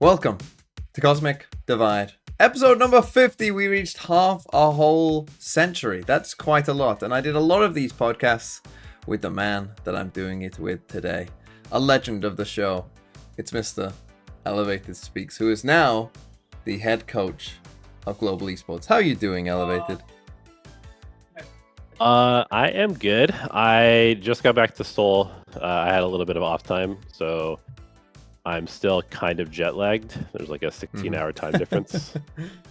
Welcome to Cosmic Divide. Episode number 50. We reached half a whole century. That's quite a lot. And I did a lot of these podcasts with the man that I'm doing it with today. A legend of the show. It's Mr. Elevated Speaks, who is now the head coach of Global Esports. How are you doing, Elevated? I am good. I just got back to Seoul. I had a little bit of off time, so I'm still kind of jet lagged. There's like a 16-hour time difference,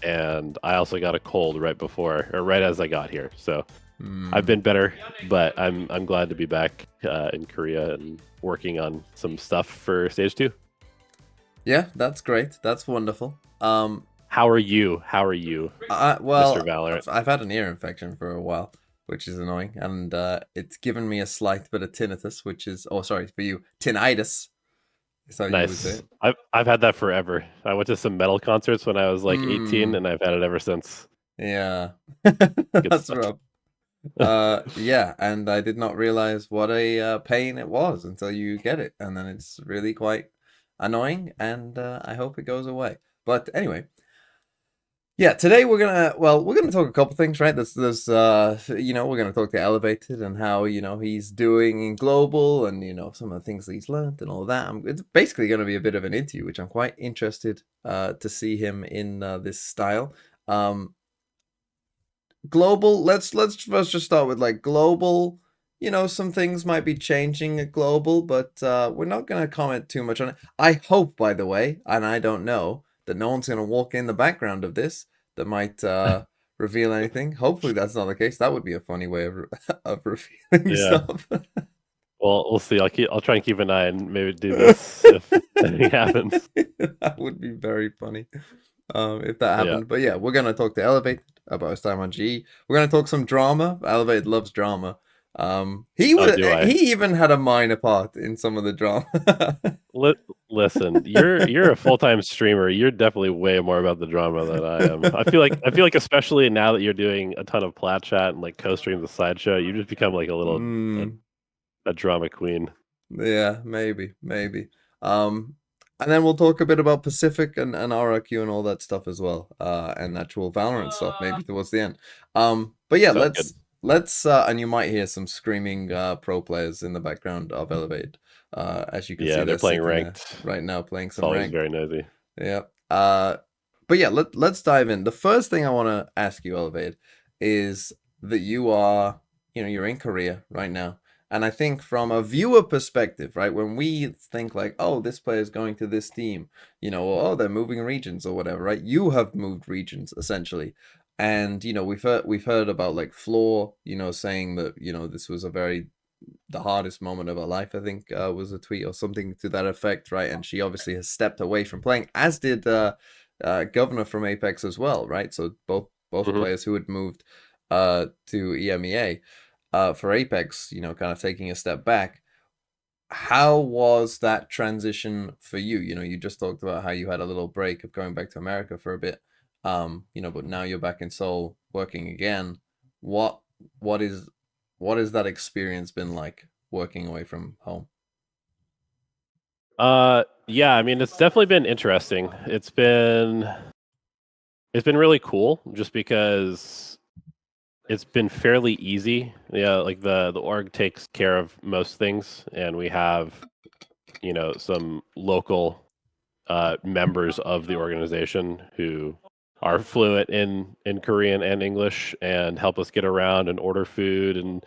and I also got a cold right as I got here. So I've been better, but I'm glad to be back in Korea and working on some stuff for stage 2. Yeah, that's great. That's wonderful. How are you? Well, Mr. Valorant? I've had an ear infection for a while, which is annoying, and it's given me a slight bit of tinnitus, which is, for you, tinnitus. Is how you would say Nice. it. I've had that forever. I went to some metal concerts when I was like 18, and I've had it ever since. Yeah, Good that's stuff. rough. Yeah, and I did not realize what a pain it was until you get it, and then it's really quite annoying, and I hope it goes away. But anyway, yeah, today we're gonna talk a couple things, right? There's we're gonna talk to Elevated and how he's doing in global, and some of the things that he's learned and all of that. It's basically gonna be a bit of an interview, which I'm quite interested to see him in this style. Global. Let's first just start with like global. Some things might be changing at global, but we're not gonna comment too much on it. I hope, by the way, and I don't know, that no one's going to walk in the background of this that might reveal anything. Hopefully that's not the case. That would be a funny way of revealing stuff. Well, we'll see. I'll try and keep an eye and maybe do this if anything happens. That would be very funny if that happened. Yeah. But yeah, we're going to talk to Elevate about his time on GE. We're going to talk some drama. Elevate loves drama. He even had a minor part in some of the drama. Listen, you're a full-time streamer. You're definitely way more about the drama than I am. I feel like especially now that you're doing a ton of plat chat and like co-stream the sideshow, you just become like a little a drama queen. Yeah, maybe. And then we'll talk a bit about Pacific and RRQ and all that stuff as well. And actual Valorant stuff maybe towards the end. But yeah, let's and you might hear some screaming pro players in the background of Elevate. As you can see, they're playing ranked right now, playing some ranked. ranked. Very noisy. Yeah. But yeah, let's dive in. The first thing I want to ask you, Elevate, is that you are, you're in Korea right now. And I think from a viewer perspective, right, when we think like, oh, this player is going to this team, or oh, they're moving regions or whatever, right? You have moved regions essentially. And we've heard about like Floor, saying that this was the hardest moment of her life, I think was a tweet or something to that effect, right? And she obviously has stepped away from playing, as did Governor from Apex as well, right? So both players who had moved to EMEA for Apex, kind of taking a step back. How was that transition for you? You just talked about how you had a little break of going back to America for a bit. But now you're back in Seoul working again. What has that experience been like working away from home? Yeah, I mean, it's definitely been interesting. It's been really cool just because it's been fairly easy. Yeah, like the org takes care of most things, and we have some local members of the organization who are fluent in Korean and English and help us get around and order food and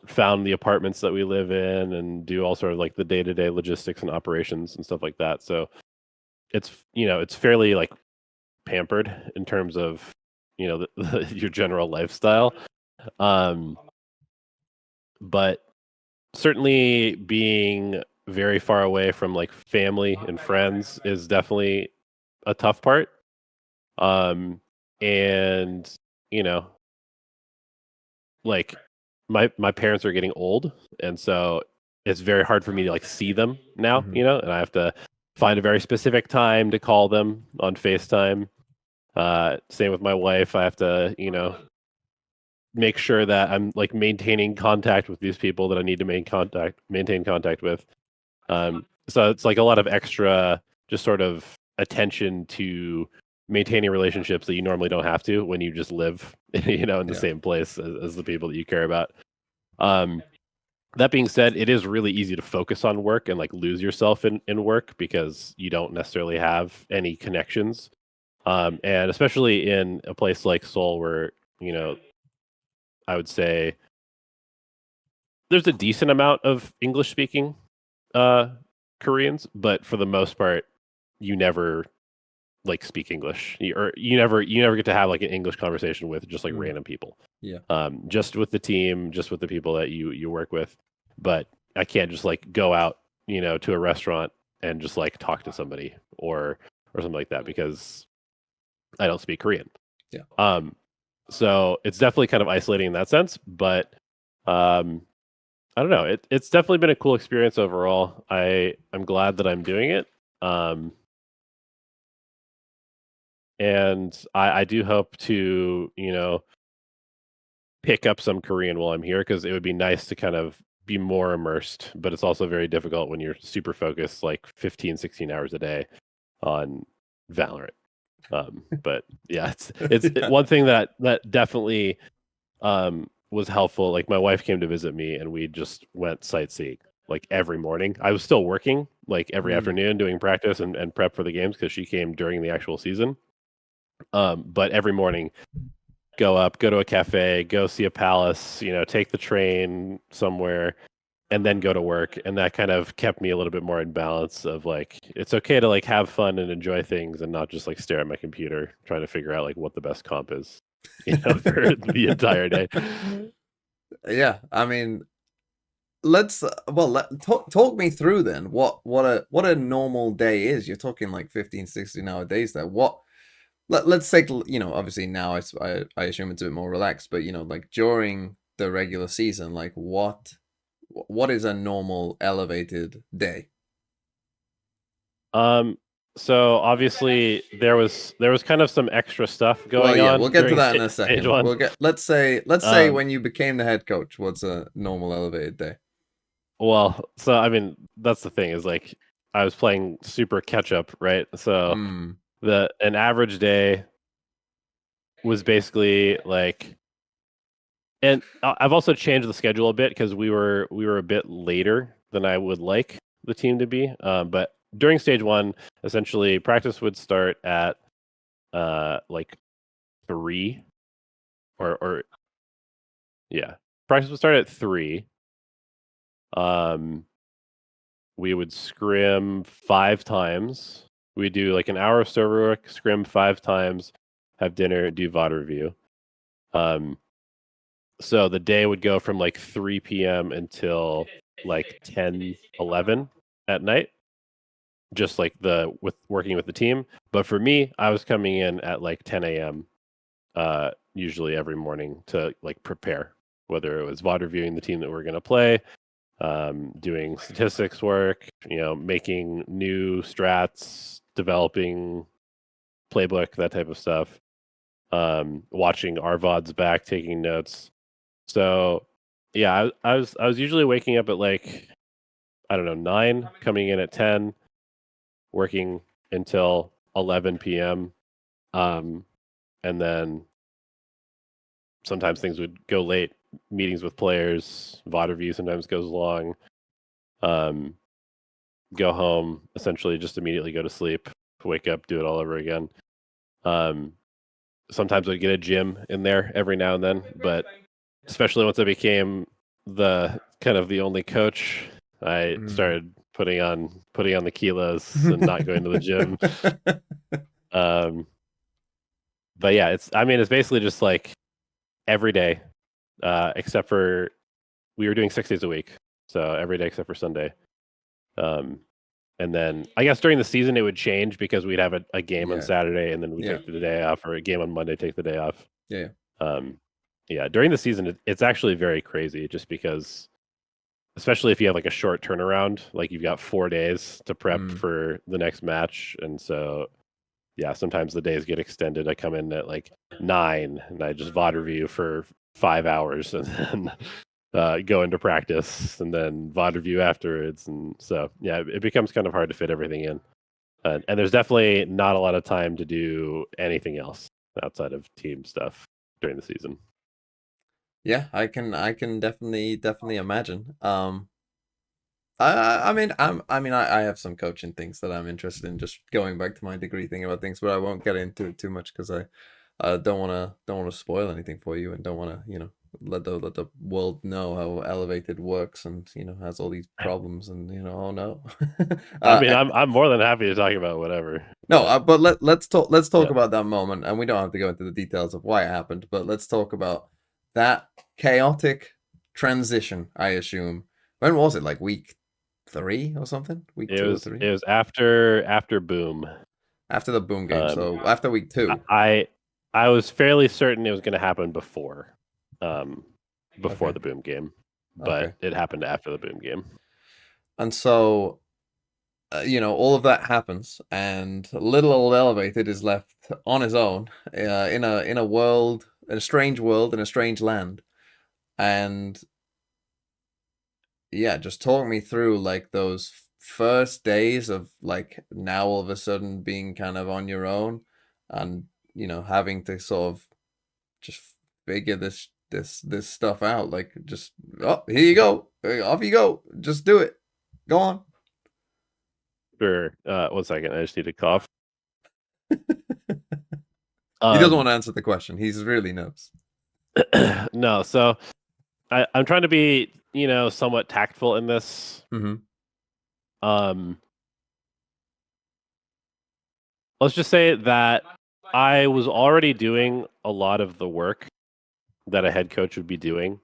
found the apartments that we live in and do all sort of like the day-to-day logistics and operations and stuff like that. So it's it's fairly like pampered in terms of your general lifestyle. But certainly being very far away from like family and friends is definitely a tough part. And like my parents are getting old, and so it's very hard for me to like see them now, and I have to find a very specific time to call them on FaceTime. Same with my wife. I have to, make sure that I'm like maintaining contact with these people that I need to maintain contact with. So it's like a lot of extra just sort of attention to maintaining relationships that you normally don't have to when you just live, in the Yeah. same place as the people that you care about. Um, that being said, it is really easy to focus on work and like lose yourself in work because you don't necessarily have any connections. And especially in a place like Seoul, where you know, I would say there's a decent amount of English speaking uh, Koreans, but for the most part, you never like speak English, or you never get to have like an English conversation with just like Mm. random people. Yeah. Just with the team, just with the people that you work with. But I can't just like go out, to a restaurant and just like talk to somebody or something like that because I don't speak Korean. Yeah. So it's definitely kind of isolating in that sense, but um, I don't know. It's definitely been a cool experience overall. I'm glad that I'm doing it. Um, and I do hope to, pick up some Korean while I'm here because it would be nice to kind of be more immersed, but it's also very difficult when you're super focused like 15, 16 hours a day on Valorant. But yeah, Yeah. one thing that definitely was helpful. Like my wife came to visit me and we just went sightseeing like every morning. I was still working like every Mm. afternoon doing practice and prep for the games because she came during the actual season. But every morning, go to a cafe, go see a palace, take the train somewhere, and then go to work. And that kind of kept me a little bit more in balance of like, it's okay to like have fun and enjoy things and not just like stare at my computer trying to figure out like what the best comp is, for the entire day. Yeah. I mean, let's talk me through then what a normal day is. You're talking like 15, 16 hour days there. Let's take, obviously now I assume it's a bit more relaxed, but like during the regular season, like what is a normal elevated day? Um, so obviously there was kind of some extra stuff Well, going yeah, on we'll get to during that in a stage second. one. Let's say Um, when you became the head coach, what's a normal elevated day? well, so I mean that's the thing is like I was playing super catch up, right? So Mm. the an average day was basically like, and I've also changed the schedule a bit because we were a bit later than I would like the team to be. But during stage one, essentially practice would start at like 3 or yeah, practice would start at 3. Um, we would scrim 5 times. We do like an hour of server work, scrim 5 times, have dinner, do VOD review. Um, so the day would go from like 3 p.m. until like 10, 11 at night, just like with working with the team. But for me, I was coming in at like 10 a.m. Usually every morning to like prepare, whether it was VOD reviewing the team that we're going to play, doing statistics work, making new strats, developing playbook, that type of stuff. Watching our VODs back, taking notes. So yeah, I was usually waking up at like, I don't know, 9, coming in at 10, working until 11 p.m. Um, and then sometimes things would go late. Meetings with players, VOD review sometimes goes long. Um, go home, essentially just immediately go to sleep, wake up, do it all over again. Um, sometimes I'd get a gym in there every now and then, but especially once I became the kind of the only coach, I Mm. started putting on the kilos and not going to the gym. Um, but yeah, it's basically just like every day, except for we were doing 6 days a week, so every day except for Sunday. Um, and then I guess during the season it would change because we'd have a game on Yeah. Saturday and then we'd Yeah. take the day off, or a game on Monday, take the day off. Yeah. Um, yeah, during the season it's actually very crazy just because, especially if you have like a short turnaround, like you've got 4 days to prep Mm. for the next match, and so yeah, sometimes the days get extended. I come in at like 9 and I just VOD review for 5 hours and then go into practice and then VOD review afterwards. And so, yeah, it becomes kind of hard to fit everything in. And there's definitely not a lot of time to do anything else outside of team stuff during the season. Yeah, I can definitely imagine. I have some coaching things that I'm interested in. Just going back to my degree thing about things, but I won't get into it too much because I don't wanna spoil anything for you, and don't wanna let the world know how Elevated works, and has all these problems, and oh no. I mean, And I'm more than happy to talk about whatever. no, But but let's talk yeah, about that moment, and we don't have to go into the details of why it happened, but let's talk about that chaotic transition. I assume, when was it? Like week 3 or something? Week it 2 or was 3? it was after Boom. After the Boom game, Um, so after week 2. I I was fairly certain it was going to happen um, before Okay, the Boom game, but okay. it happened after the Boom game. And so, all of that happens, and little old Elevated is left on his own, in a world, in a strange world, in a strange land. And yeah, just talk me through like those first days of like now all of a sudden being kind of on your own, and having to sort of just figure this stuff out. Like, just, oh, here you go, off you go, just do it, go on. Sure. 1 second, I just need to cough. He doesn't want Um, to answer the question. He's really nervous. no, so I'm trying to be, somewhat tactful in this. Mm-hmm. Um, let's just say that I was already doing a lot of the work that a head coach would be doing.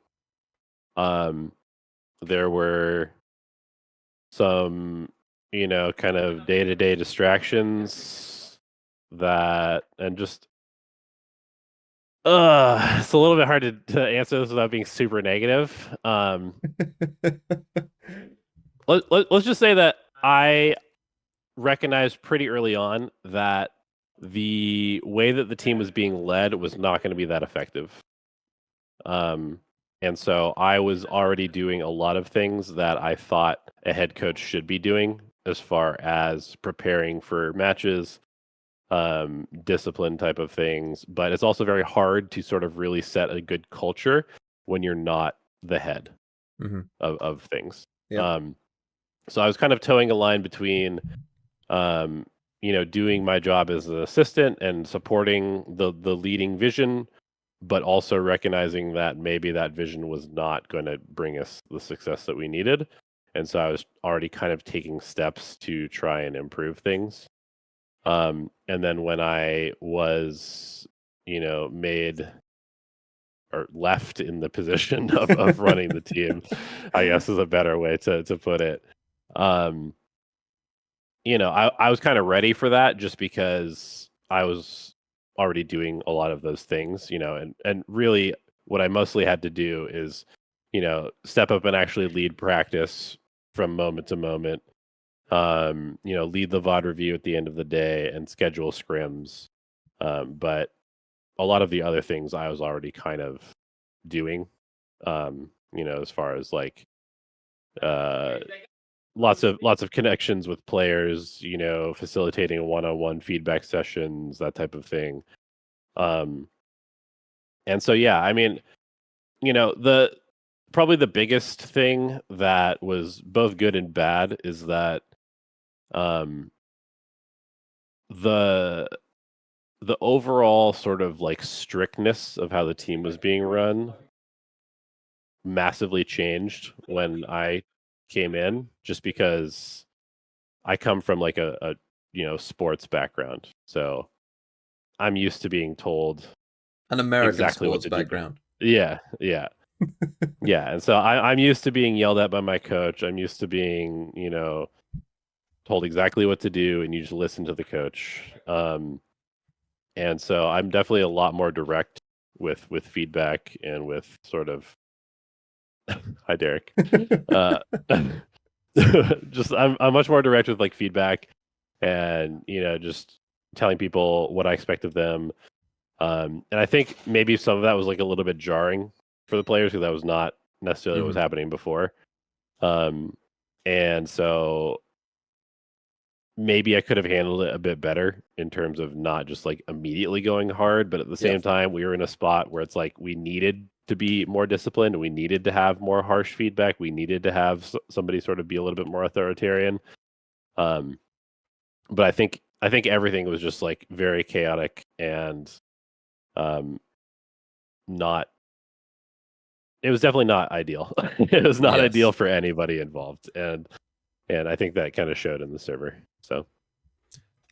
Um, there were some, kind of day-to-day distractions and just it's a little bit hard to answer this without being super negative. Let's just say that I recognized pretty early on that the way that the team was being led was not going to be that effective. Um, and so I was already doing a lot of things that I thought a head coach should be doing as far as preparing for matches, discipline type of things. But it's also very hard to sort of really set a good culture when you're not the head Mm-hmm. of things. Yep. Um, so I was kind of towing a line between doing my job as an assistant and supporting the leading vision, but also recognizing that maybe that vision was not going to bring us the success that we needed. And so I was already kind of taking steps to try and improve things. And then when I was, made or left in the position of running the team, I guess is a better way to put it. Um, I was kind of ready for that just because I was already doing a lot of those things, and really what I mostly had to do is, step up and actually lead practice from moment to moment. Lead the VOD review at the end of the day and schedule scrims. But a lot of the other things I was already kind of doing, as far as like uh lots of connections with players, facilitating one-on-one feedback sessions, that type of thing. Um, and so yeah, I mean, the probably the biggest thing that was both good and bad is that um, the the overall sort of like strictness of how the team was being run massively changed when I came in, just because I come from like a sports background. So I'm used to being told An American exactly what sports to do. background. Yeah, yeah, yeah. And so I'm used to being yelled at by my coach. I'm used to being, told exactly what to do, and you just listen to the coach. And so I'm definitely a lot more direct with feedback and with sort of hi Derek. Uh, just I'm much more direct with like feedback, and just telling people what I expect of them. And I think maybe some of that was like a little bit jarring for the players because that was not necessarily what was Hmm. happening before. And so maybe I could have handled it a bit better in terms of not just like immediately going hard, but at the Yeah. same time, we were in a spot where it's like we needed to be more disciplined. We needed to have more harsh feedback. We needed to have somebody sort of be a little bit more authoritarian. Um, but I think everything was just like very chaotic and um, not. It was definitely not ideal. It was not ideal Yes. for anybody involved, and I think that kind of showed in the server. So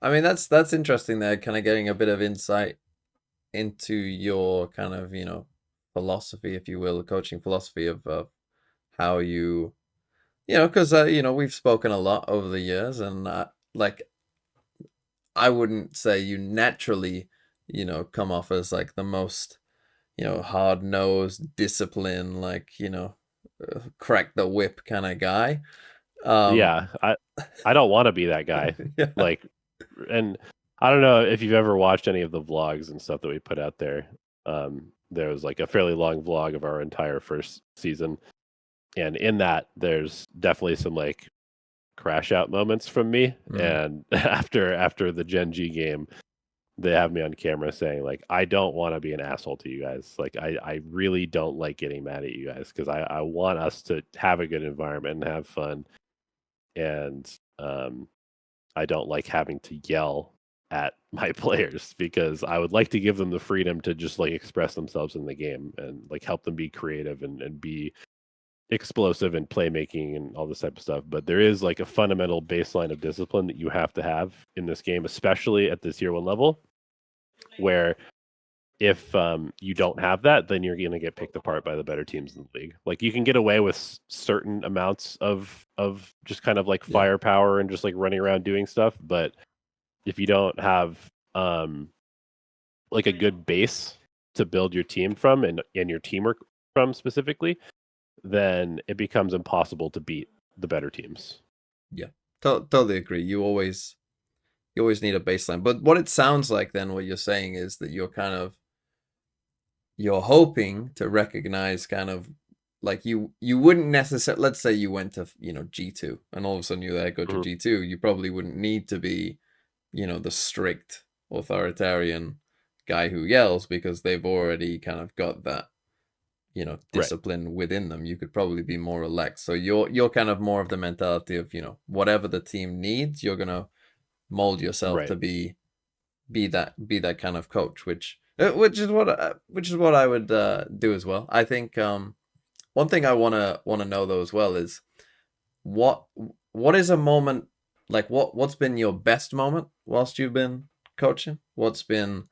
I mean, that's interesting there, kind of getting a bit of insight into your kind of, philosophy, if you will, coaching philosophy of how you, because, we've spoken a lot over the years, and like, I wouldn't say you naturally, come off as like the most, hard nosed, discipline, like, crack the whip kind of guy. yeah, Um, I don't want to be that guy. yeah. Like, and I don't know if you've ever watched any of the vlogs and stuff that we put out there. There was like a fairly long vlog of our entire first season, and in that, there's definitely some like crash out moments from me. Mm, And after the Gen G game, they have me on camera saying like, I don't want to be an asshole to you guys. Like, I really don't like getting mad at you guys because I want us to have a good environment and have fun. And I don't like having to yell at my players because I would like to give them the freedom to just like express themselves in the game and like help them be creative and be explosive and playmaking and all this type of stuff. But there is like a fundamental baseline of discipline that you have to have in this game, especially at this year one level, where if you don't have that, then you're going to get picked apart by the better teams in the league. Like you can get away with certain amounts of just kind of like yeah. firepower and just like running around doing stuff, but if you don't have um like a good base to build your team from and your teamwork from specifically, then it becomes impossible to beat the better teams. Yeah. Totally agree. You always need a baseline. But what it sounds like then, what you're saying is that you're hoping to recognize kind of like you wouldn't necessarily, let's say you went to, G2 and all of a sudden you there go to Mhm. G2, you probably wouldn't need to be, the strict authoritarian guy who yells because they've already kind of got that, Right, discipline within them. You could probably be more relaxed. So you're kind of more of the mentality of, whatever the team needs, you're gonna mold yourself right. to be that kind of coach, which is what I would do as well. I think one thing I wanna know though as well is what what is a moment, like what's been your best moment whilst you've been coaching? What's been,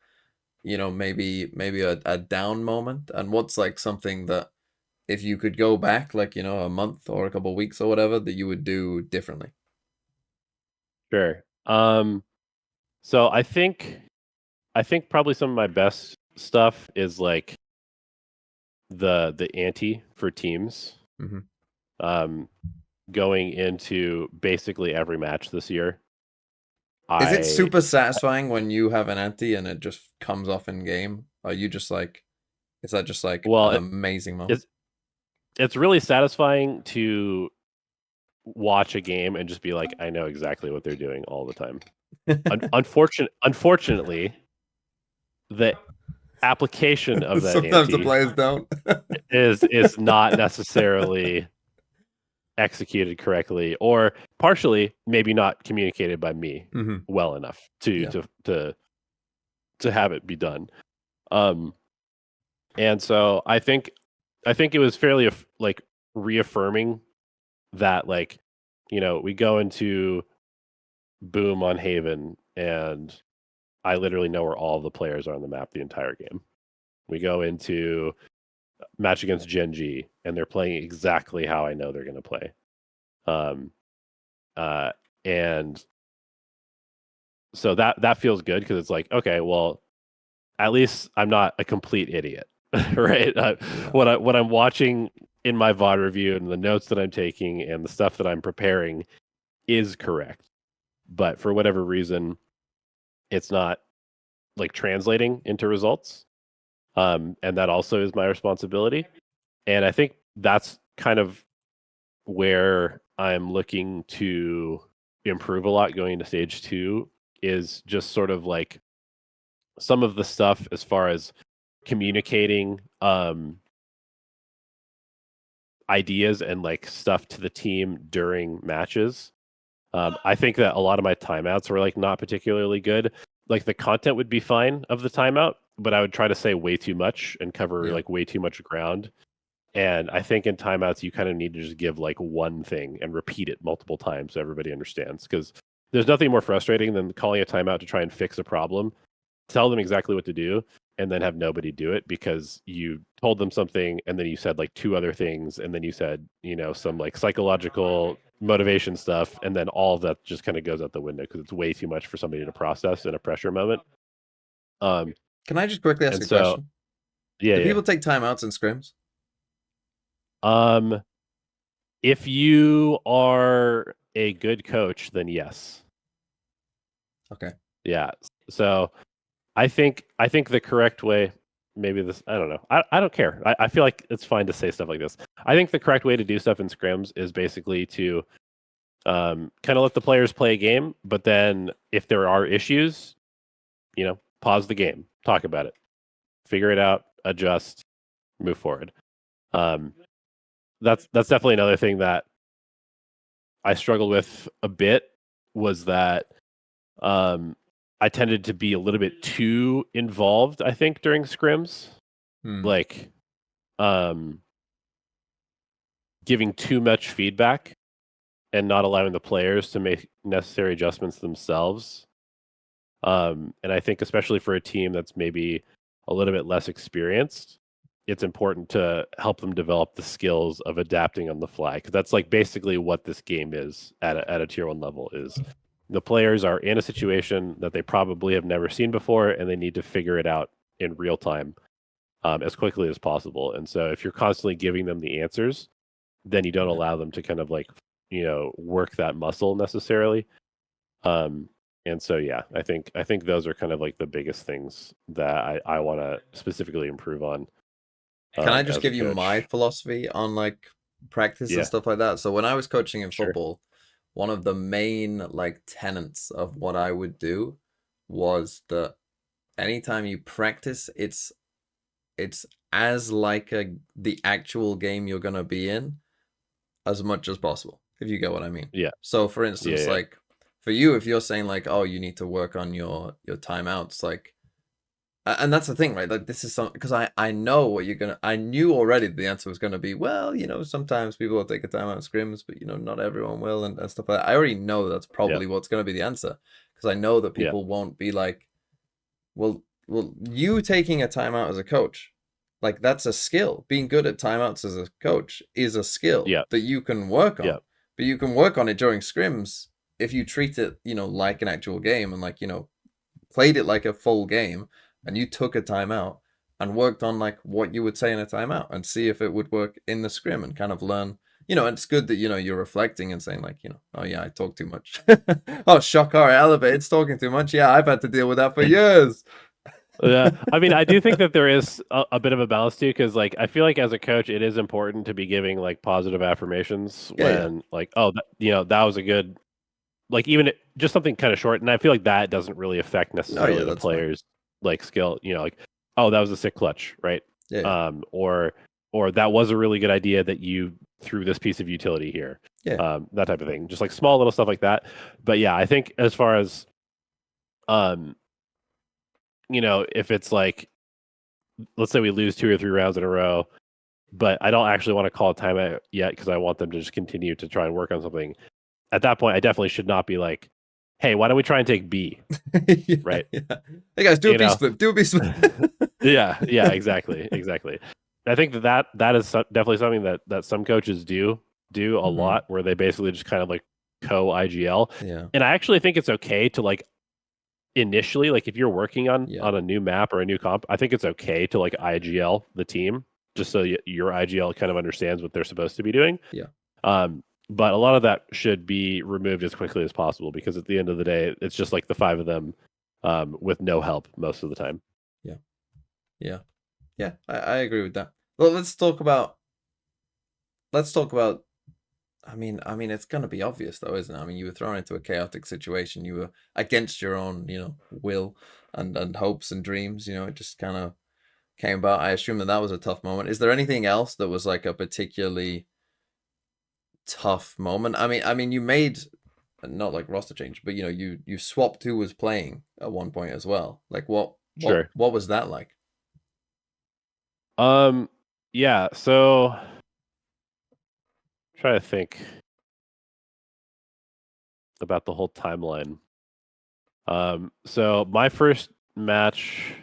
maybe a down moment, and what's like something that if you could go back, like, a month or a couple of weeks or whatever, that you would do differently? Sure. So I think probably some of my best stuff is like the ante for teams. Hmm. Um, Going into basically every match this year. Is it I super satisfying when you have an anti and it just comes off in game? Are you just like, is that just like well, an amazing moment? it's it's really satisfying to watch a game and just be like, I know exactly what they're doing all the time. Unfortunately, the application of that Sometimes the ante players don't. is not necessarily executed correctly, or partially maybe not communicated by me Hmm. well enough to Yeah. to to to have it be done. Um, and so I think it was fairly like reaffirming that like we go into boom on Haven and I literally know where all the players are on the map the entire game. We go into match against Gen G and they're playing exactly how I know they're going to play. Um, uh, and so that feels good because it's like, okay, well, at least I'm not a complete idiot, right? Yeah. What I'm watching in my VOD review and the notes that I'm taking and the stuff that I'm preparing is correct, but for whatever reason, it's not like translating into results. And that also is my responsibility. And I think that's kind of where I'm looking to improve a lot going into stage 2 is just sort of like some of the stuff as far as communicating ideas and like stuff to the team during matches. I think that a lot of my timeouts were like not particularly good. Like the content would be fine of the timeout, but I would try to say way too much and cover Yeah. like way too much ground. And I think in timeouts you kind of need to just give like one thing and repeat it multiple times so everybody understands. Because there's nothing more frustrating than calling a timeout to try and fix a problem, tell them exactly what to do, and then have nobody do it because you told them something and then you said like 2 other things and then you said, some like psychological motivation stuff, and then all of that just kind of goes out the window because it's way too much for somebody to process in a pressure moment. Can I just quickly ask And a so, question? yeah, Do yeah. people take timeouts in scrims? If you are a good coach, then yes. Okay. Yeah. So I think the correct way, maybe this, I don't know. I don't care. I feel like it's fine to say stuff like this. I think the correct way to do stuff in scrims is basically to kind of let the players play a game, but then if there are issues, pause the game, talk about it, figure it out, adjust, move forward. Um, that's definitely another thing that I struggled with a bit was that I tended to be a little bit too involved, I think, during scrims. Like um, giving too much feedback and not allowing the players to make necessary adjustments themselves. And I think especially for a team that's maybe a little bit less experienced, it's important to help them develop the skills of adapting on the fly because that's like basically what this game is at a tier 1 level is the players are in a situation that they probably have never seen before and they need to figure it out in real time as quickly as possible. And so if you're constantly giving them the answers, then you don't allow them to kind of like, work that muscle necessarily. And so, yeah, I think those are kind of like the biggest things that I want to specifically improve on Can I just as a give you my coach. philosophy on like practice and Yeah, stuff like that? So when I was coaching in sure. football, one of the main like tenets of what I would do was that anytime you practice, it's as like the actual game you're gonna be in as much as possible, if you get what I mean. Yeah, So for yeah, instance, yeah, like for you, if you're saying like, oh, you need to work on your timeouts, like and that's the thing, right? Like this is something because I know what you're gonna. I knew already the answer was gonna be well. Sometimes people will take a time out of scrims, but not everyone will, and stuff like that. I already know that's yeah, probably what's gonna be the answer because I know that yeah, people won't be like, well, you taking a timeout as a coach, like that's a skill. Being good at timeouts as a coach is a skill yeah, that you can work yeah, on, but you can work on it during scrims if you treat it, like an actual game and like played it like a full game and you took a timeout and worked on like what you would say in a timeout and see if it would work in the scrim and kind of learn. And it's good that you're reflecting and saying like, oh yeah, I talk too much. Oh, shock, our elevator's talking too much. Yeah, I've had to deal with that for years. yeah. I mean, I do think that there is a bit of a balance too, because like I feel like as a coach, it is important to be giving like positive affirmations Yeah, yeah. when like, oh, that was a good, like even just something kind of short, and I feel like that doesn't really affect No, yeah, necessarily the that's fine. player's like skill. Like, oh, that was a sick clutch, right? Yeah, yeah. Or that was a really good idea that you threw this piece of utility here. Yeah. That type of thing, just like small little stuff like that. But yeah, I think as far as um, if it's like, let's say we lose 2 or 3 rounds in a row, but I don't actually want to call a timeout yet because I want them to just continue to try and work on something. At that point, I definitely should not be like, hey, why don't we try and take B? Yeah, Right. yeah. Hey guys, do a You B know? split. Do a B split. Yeah, exactly. Exactly. I think that is definitely something that some coaches do a Mhm. lot where they basically just kind of like co IGL. Yeah. And I actually think it's okay to like initially, like if you're working on Yeah. on a new map or a new comp, I think it's okay to like IGL the team just so your IGL kind of understands what they're supposed to be doing. Yeah. But a lot of that should be removed as quickly as possible because at the end of the day, it's just like the 5 of them with no help most of the time. Yeah. Yeah. Yeah. I agree with that. Well, let's talk about I mean, it's gonna be obvious though, isn't it? I mean, you were thrown into a chaotic situation. You were against your own, will and hopes and dreams. It just kind of came about. I assume that was a tough moment. Is there anything else that was like a particularly tough moment? I mean, you made not like roster change, but you swapped who was playing at one point as well. Like what what Sure. what was that like? Um, yeah. So try to think about the whole timeline. So my first match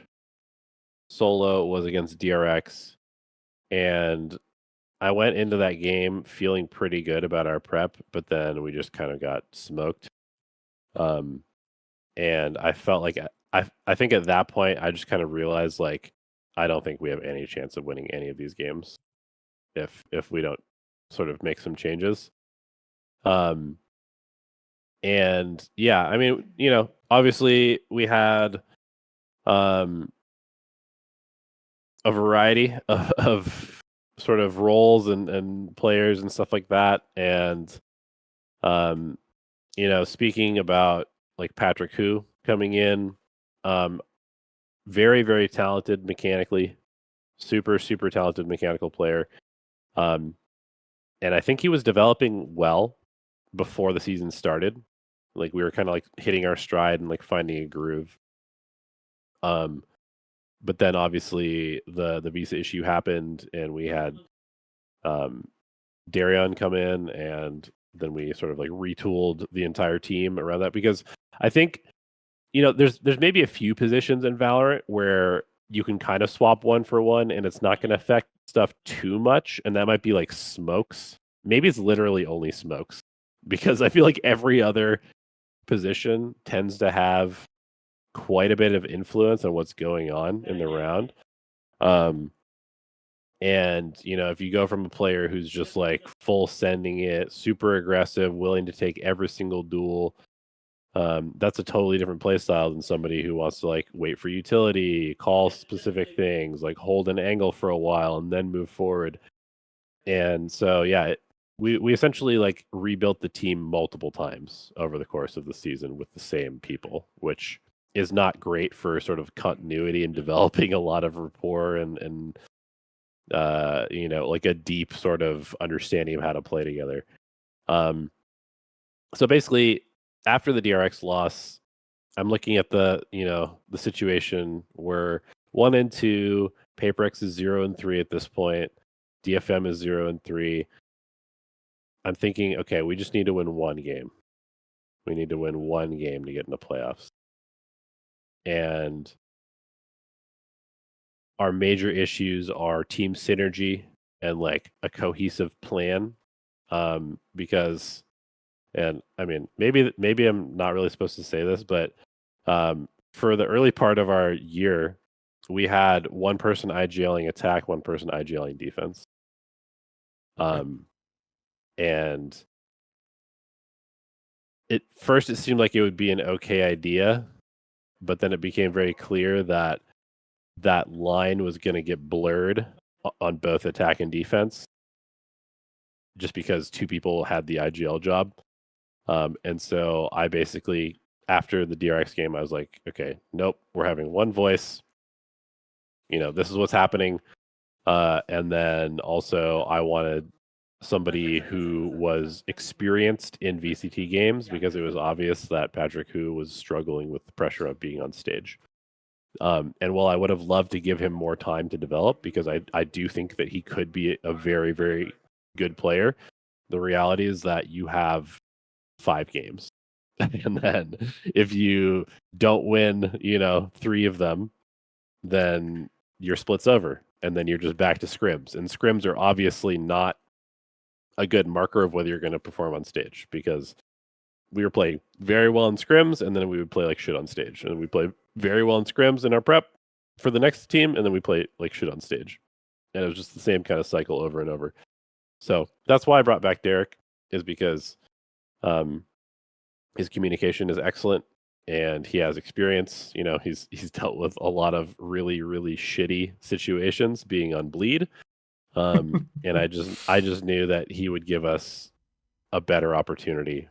solo was against DRX, and I went into that game feeling pretty good about our prep, but then we just kind of got smoked. Um, and I felt like I think at that point I just kind of realized like I don't think we have any chance of winning any of these games if we don't sort of make some changes. Um, and yeah, I mean, obviously we had um a variety of sort of roles and players and stuff like that. And um, speaking about like Patrick Hu coming in, um, very, very talented mechanically, super, super talented mechanical player. Um, and I think he was developing well before the season started. Like we were kind of like hitting our stride and like finding a groove. Um, but then obviously the visa issue happened and we had um, Darion come in, and then we sort of like retooled the entire team around that because I think there's maybe a few positions in Valorant where you can kind of swap one for one and it's not going to affect stuff too much, and that might be like smokes. Maybe it's literally only smokes because I feel like every other position tends to have quite a bit of influence on what's going on in the round. Um, And, if you go from a player who's just like full sending it, super aggressive, willing to take every single duel, that's a totally different play style than somebody who wants to like wait for utility, call specific things, like hold an angle for a while and then move forward. And so, yeah, we essentially like rebuilt the team multiple times over the course of the season with the same people, which is not great for sort of continuity and developing a lot of rapport and like a deep sort of understanding of how to play together. Um, so basically, after the DRX loss, I'm looking at the situation where 1 and 2, PaperX is 0 and 3 at this point, DFM is 0 and 3. I'm thinking, okay, we just need to win one game. We need to win one game to get into playoffs. And our major issues are team synergy and like a cohesive plan. Because and I mean, maybe I'm not really supposed to say this, but for the early part of our year, we had one person IGLing attack, one person IGLing defense. Okay. Um, and it seemed like it would be an okay idea, but then it became very clear that that line was going to get blurred on both attack and defense, just because two people had the IGL job. And so I basically, after the DRX game, I was like, okay, nope, we're having one voice. This is what's happening. And then also, I wanted somebody who was experienced in VCT games because it was obvious that Patrick Hu was struggling with the pressure of being on stage. And while I would have loved to give him more time to develop because I do think that he could be a very, very good player, the reality is that you have 5 games. And then if you don't win, 3 of them, then your split's over. And then you're just back to scrims. And scrims are obviously not a good marker of whether you're going to perform on stage because we were playing very well in scrims and then we would play like shit on stage. And we play very well in scrims in our prep for the next team and then we play like shit on stage. And it was just the same kind of cycle over and over. So that's why I brought back Derek, is because um, his communication is excellent and he has experience. He's dealt with a lot of really, really shitty situations being on bleed. And I just knew that he would give us a better opportunity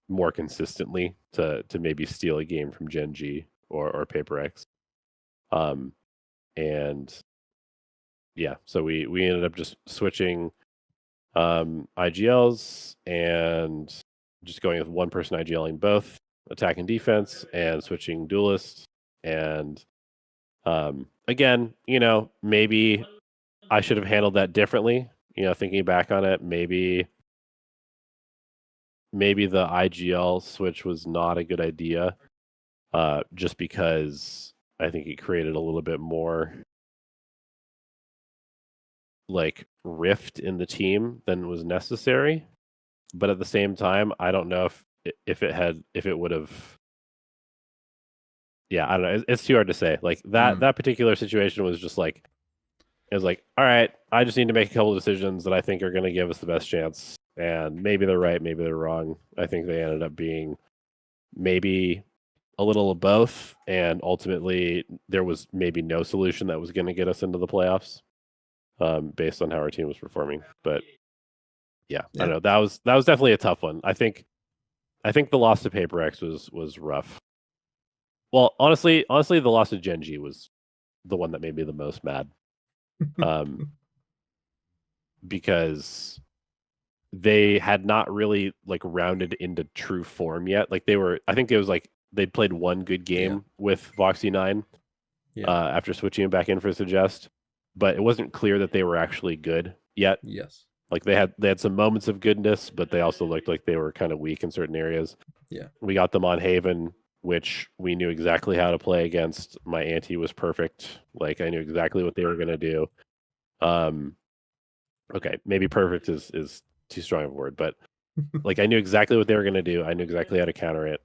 more consistently to maybe steal a game from Gen G or Paper X. And yeah, so we ended up just switching IGLs and just going with one person IGLing both attack and defense and switching duelists. And again, maybe I should have handled that differently. Thinking back on it, maybe the IGL switch was not a good idea, just because I think it created a little bit more like rift in the team than was necessary. But at the same time, I don't know if it would have. Yeah, I don't know. It's too hard to say. Like that particular situation was just like, it was like, all right, I just need to make a couple of decisions that I think are going to give us the best chance. And maybe they're right, maybe they're wrong. I think they ended up being maybe a little of both. And ultimately, there was maybe no solution that was going to get us into the playoffs, based on how our team was performing. But yeah, I don't know. That was definitely a tough one. I think the loss to Paper X was rough. Well, honestly, the loss to Gen G was the one that made me the most mad. Because they had not really like rounded into true form yet. Like I think it was like they'd played one good game with Voxy 9 after switching him back in for Suggest, but it wasn't clear that they were actually good yet. Yes. Like they had some moments of goodness, but they also looked like they were kind of weak in certain areas. Yeah. We got them on Haven, which we knew exactly how to play against. My ante was perfect. Like I knew exactly what they were going to do. Okay, maybe perfect is too strong of a word, but like I knew exactly what they were going to do. I knew exactly how to counter it.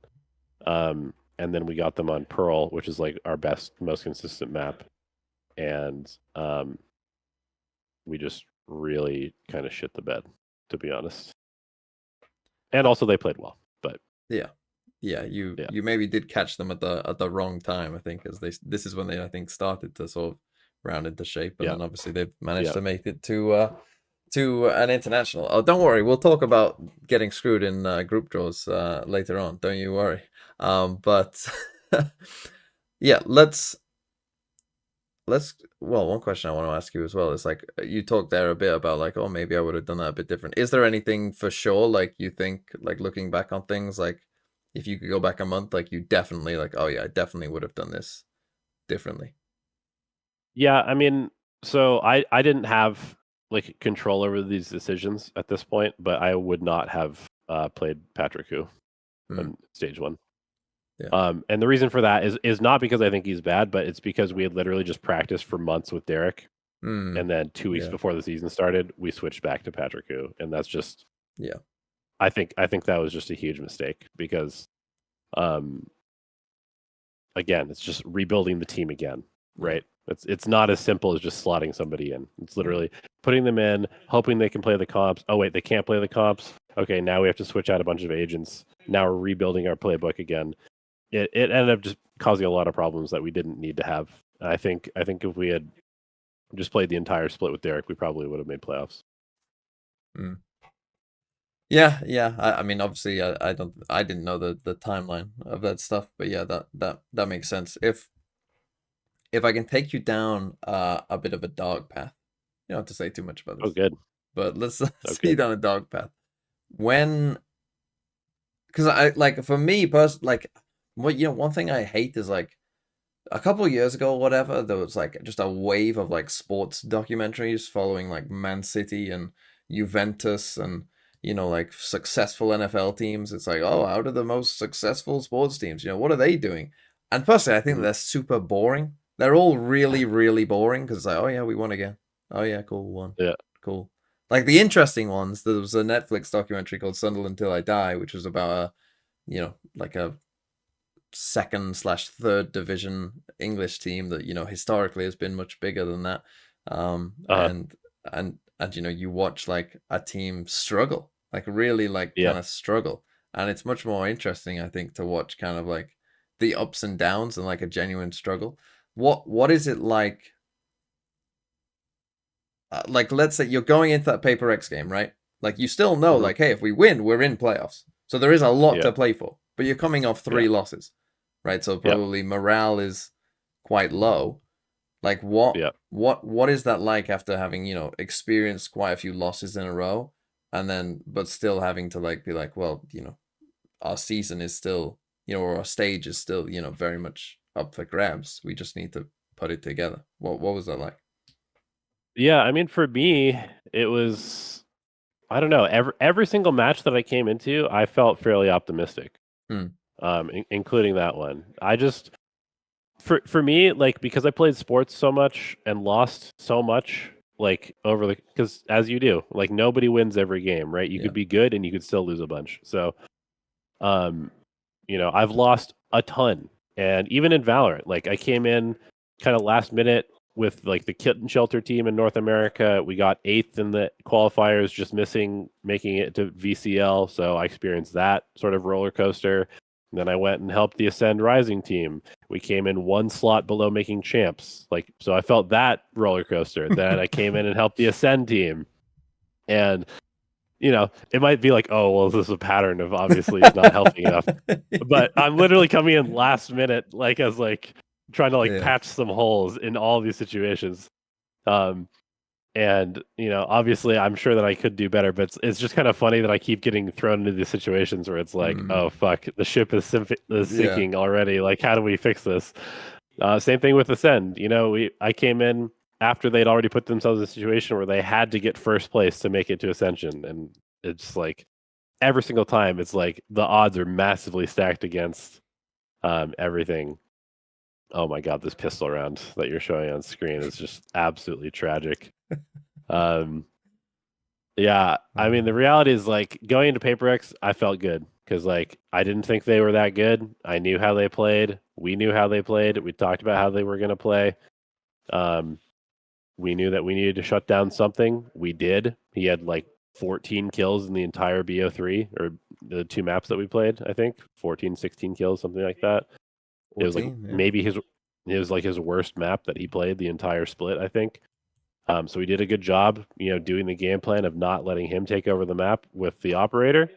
And then we got them on Pearl, which is like our best, most consistent map. And we just really kind of shit the bed, to be honest. And also they played well, but you maybe did catch them at the wrong time, I think, as this is when they, I think, started to sort of round into shape, and then obviously they've managed to make it to an international. Oh, don't worry, we'll talk about getting screwed in group draws later on. Don't you worry. But yeah, let's. Well, one question I want to ask you as well is like you talked there a bit about like, oh, maybe I would have done that a bit different. Is there anything for sure like you think, like looking back on things, like if you could go back a month, like you definitely like, oh yeah, I definitely would have done this differently? Yeah, I mean, so I didn't have like control over these decisions at this point, but I would not have played Patrick Hu in stage 1. Yeah. And the reason for that is not because I think he's bad, but it's because we had literally just practiced for months with Derek, and then 2 weeks before the season started, we switched back to Patrick Hu, and that's just I think that was just a huge mistake because, again, it's just rebuilding the team again, right? It's not as simple as just slotting somebody in. It's literally putting them in, hoping they can play the comps. Oh wait, they can't play the comps. Okay, now we have to switch out a bunch of agents. Now we're rebuilding our playbook again. It ended up just causing a lot of problems that we didn't need to have. I think if we had just played the entire split with Derek, we probably would have made playoffs. Yeah. I mean, obviously, I didn't know the timeline of that stuff, but yeah, that makes sense. If I can take you down a bit of a dark path, you don't have to say too much about this. Oh, good. But let's see down a dark path. Because I like for me personally, like one thing I hate is like a couple of years ago or whatever, there was like just a wave of like sports documentaries following like Man City and Juventus and like successful NFL teams. It's like, oh, out of the most successful sports teams, what are they doing? And personally, I think they're super boring. They're all really, really boring because it's like, oh yeah, we won again. Oh yeah, cool, won. Yeah, cool. Like the interesting ones, there was a Netflix documentary called Sunderland Till I Die, which was about like a second/third division English team that historically has been much bigger than that. And you watch like a team struggle, like really like kind of struggle, and it's much more interesting, I think, to watch kind of like the ups and downs and like a genuine struggle. What is it like let's say you're going into that Paper X game, right? Like you still know, Hmm. like, hey, if we win, we're in playoffs. So there is a lot Yeah. to play for. But you're coming off Yeah. 3 losses, right? So Yep. probably morale is quite low. Like Yeah. what is that like after having, experienced quite a few losses in a row, and then but still having to like be like, well, our season is still, or our stage is still, very much up for grabs. We just need to put it together. What was that like? Yeah. I mean, for me, it was, I don't know. Every single match that I came into, I felt fairly optimistic, Hmm. including that one. I just, for me, like, because I played sports so much and lost so much, like, over the, because as you do, like, nobody wins every game, right? You Yeah. could be good and you could still lose a bunch. So, um, I've lost a ton. And even in Valorant, like, I came in kind of last minute with like the kitten shelter team in North America. We got eighth in the qualifiers, just missing making it to VCL. So I experienced that sort of roller coaster. And then I went and helped the Ascend Rising team. We came in one slot below making champs. Like, so I felt that roller coaster. Then I came in and helped the Ascend team. And it might be like, oh, well, this is a pattern of obviously not helping enough. But I'm literally coming in last minute, like as like trying to like Yeah. patch some holes in all these situations. Um, and obviously, I'm sure that I could do better, but it's just kind of funny that I keep getting thrown into these situations where it's like, Mm. oh fuck, the ship is Yeah. sinking already. Like, how do we fix this? Same thing with Ascend. I came in after they'd already put themselves in a situation where they had to get first place to make it to Ascension, and it's like every single time, it's like the odds are massively stacked against everything. Oh my god, this pistol round that you're showing on screen is just absolutely tragic. Um, yeah, I mean the Uh, reality is like going into Paper X, I felt good because like I didn't think they were that good. I knew how they played. We knew how they played. We talked about how they were going to play. Um, we knew that we needed to shut down something. We did. He had like 14 kills in the entire BO3 or the two maps that we played, I think. 14, 16 kills, something like that. It was like 14, yeah. maybe it was like his worst map that he played the entire split, I think. So we did a good job, doing the game plan of not letting him take over the map with the operator.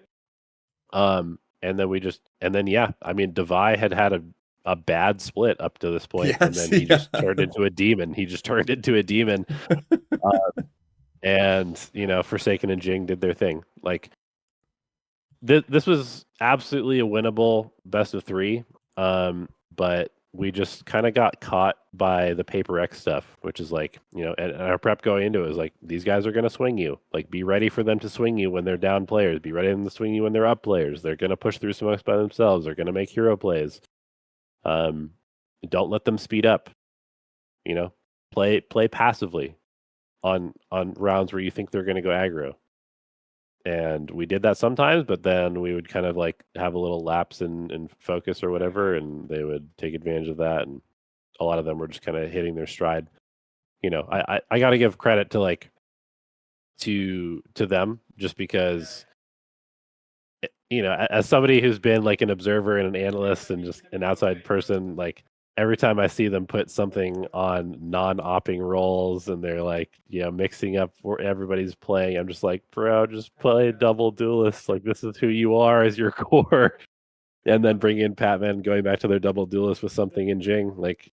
And then yeah, I mean, Devi had a bad split up to this point, and Yes, then he yeah. just turned into a demon. He just turned into a demon, and Forsaken and Jing did their thing. Like this was absolutely a winnable best of three, but we just kind of got caught by the Paper X stuff, which is like and our prep going into it was like these guys are going to swing you. Like be ready for them to swing you when they're down players. Be ready for them to swing you when they're up players. They're going to push through smokes by themselves. They're going to make hero plays. Um, don't let them speed up. You know, play passively on rounds where you think they're going to go aggro. And we did that sometimes, but then we would kind of like have a little lapse in focus or whatever, and they would take advantage of that. And a lot of them were just kind of hitting their stride. I got to give credit to like to them just because as somebody who's been like an observer and an analyst and just an outside person, like every time I see them put something on non-opping roles and they're like, mixing up where everybody's playing, I'm just like, bro, just play double duelist. Like this is who you are as your core. And then bring in Patman going back to their double duelist with something in Jing. Like,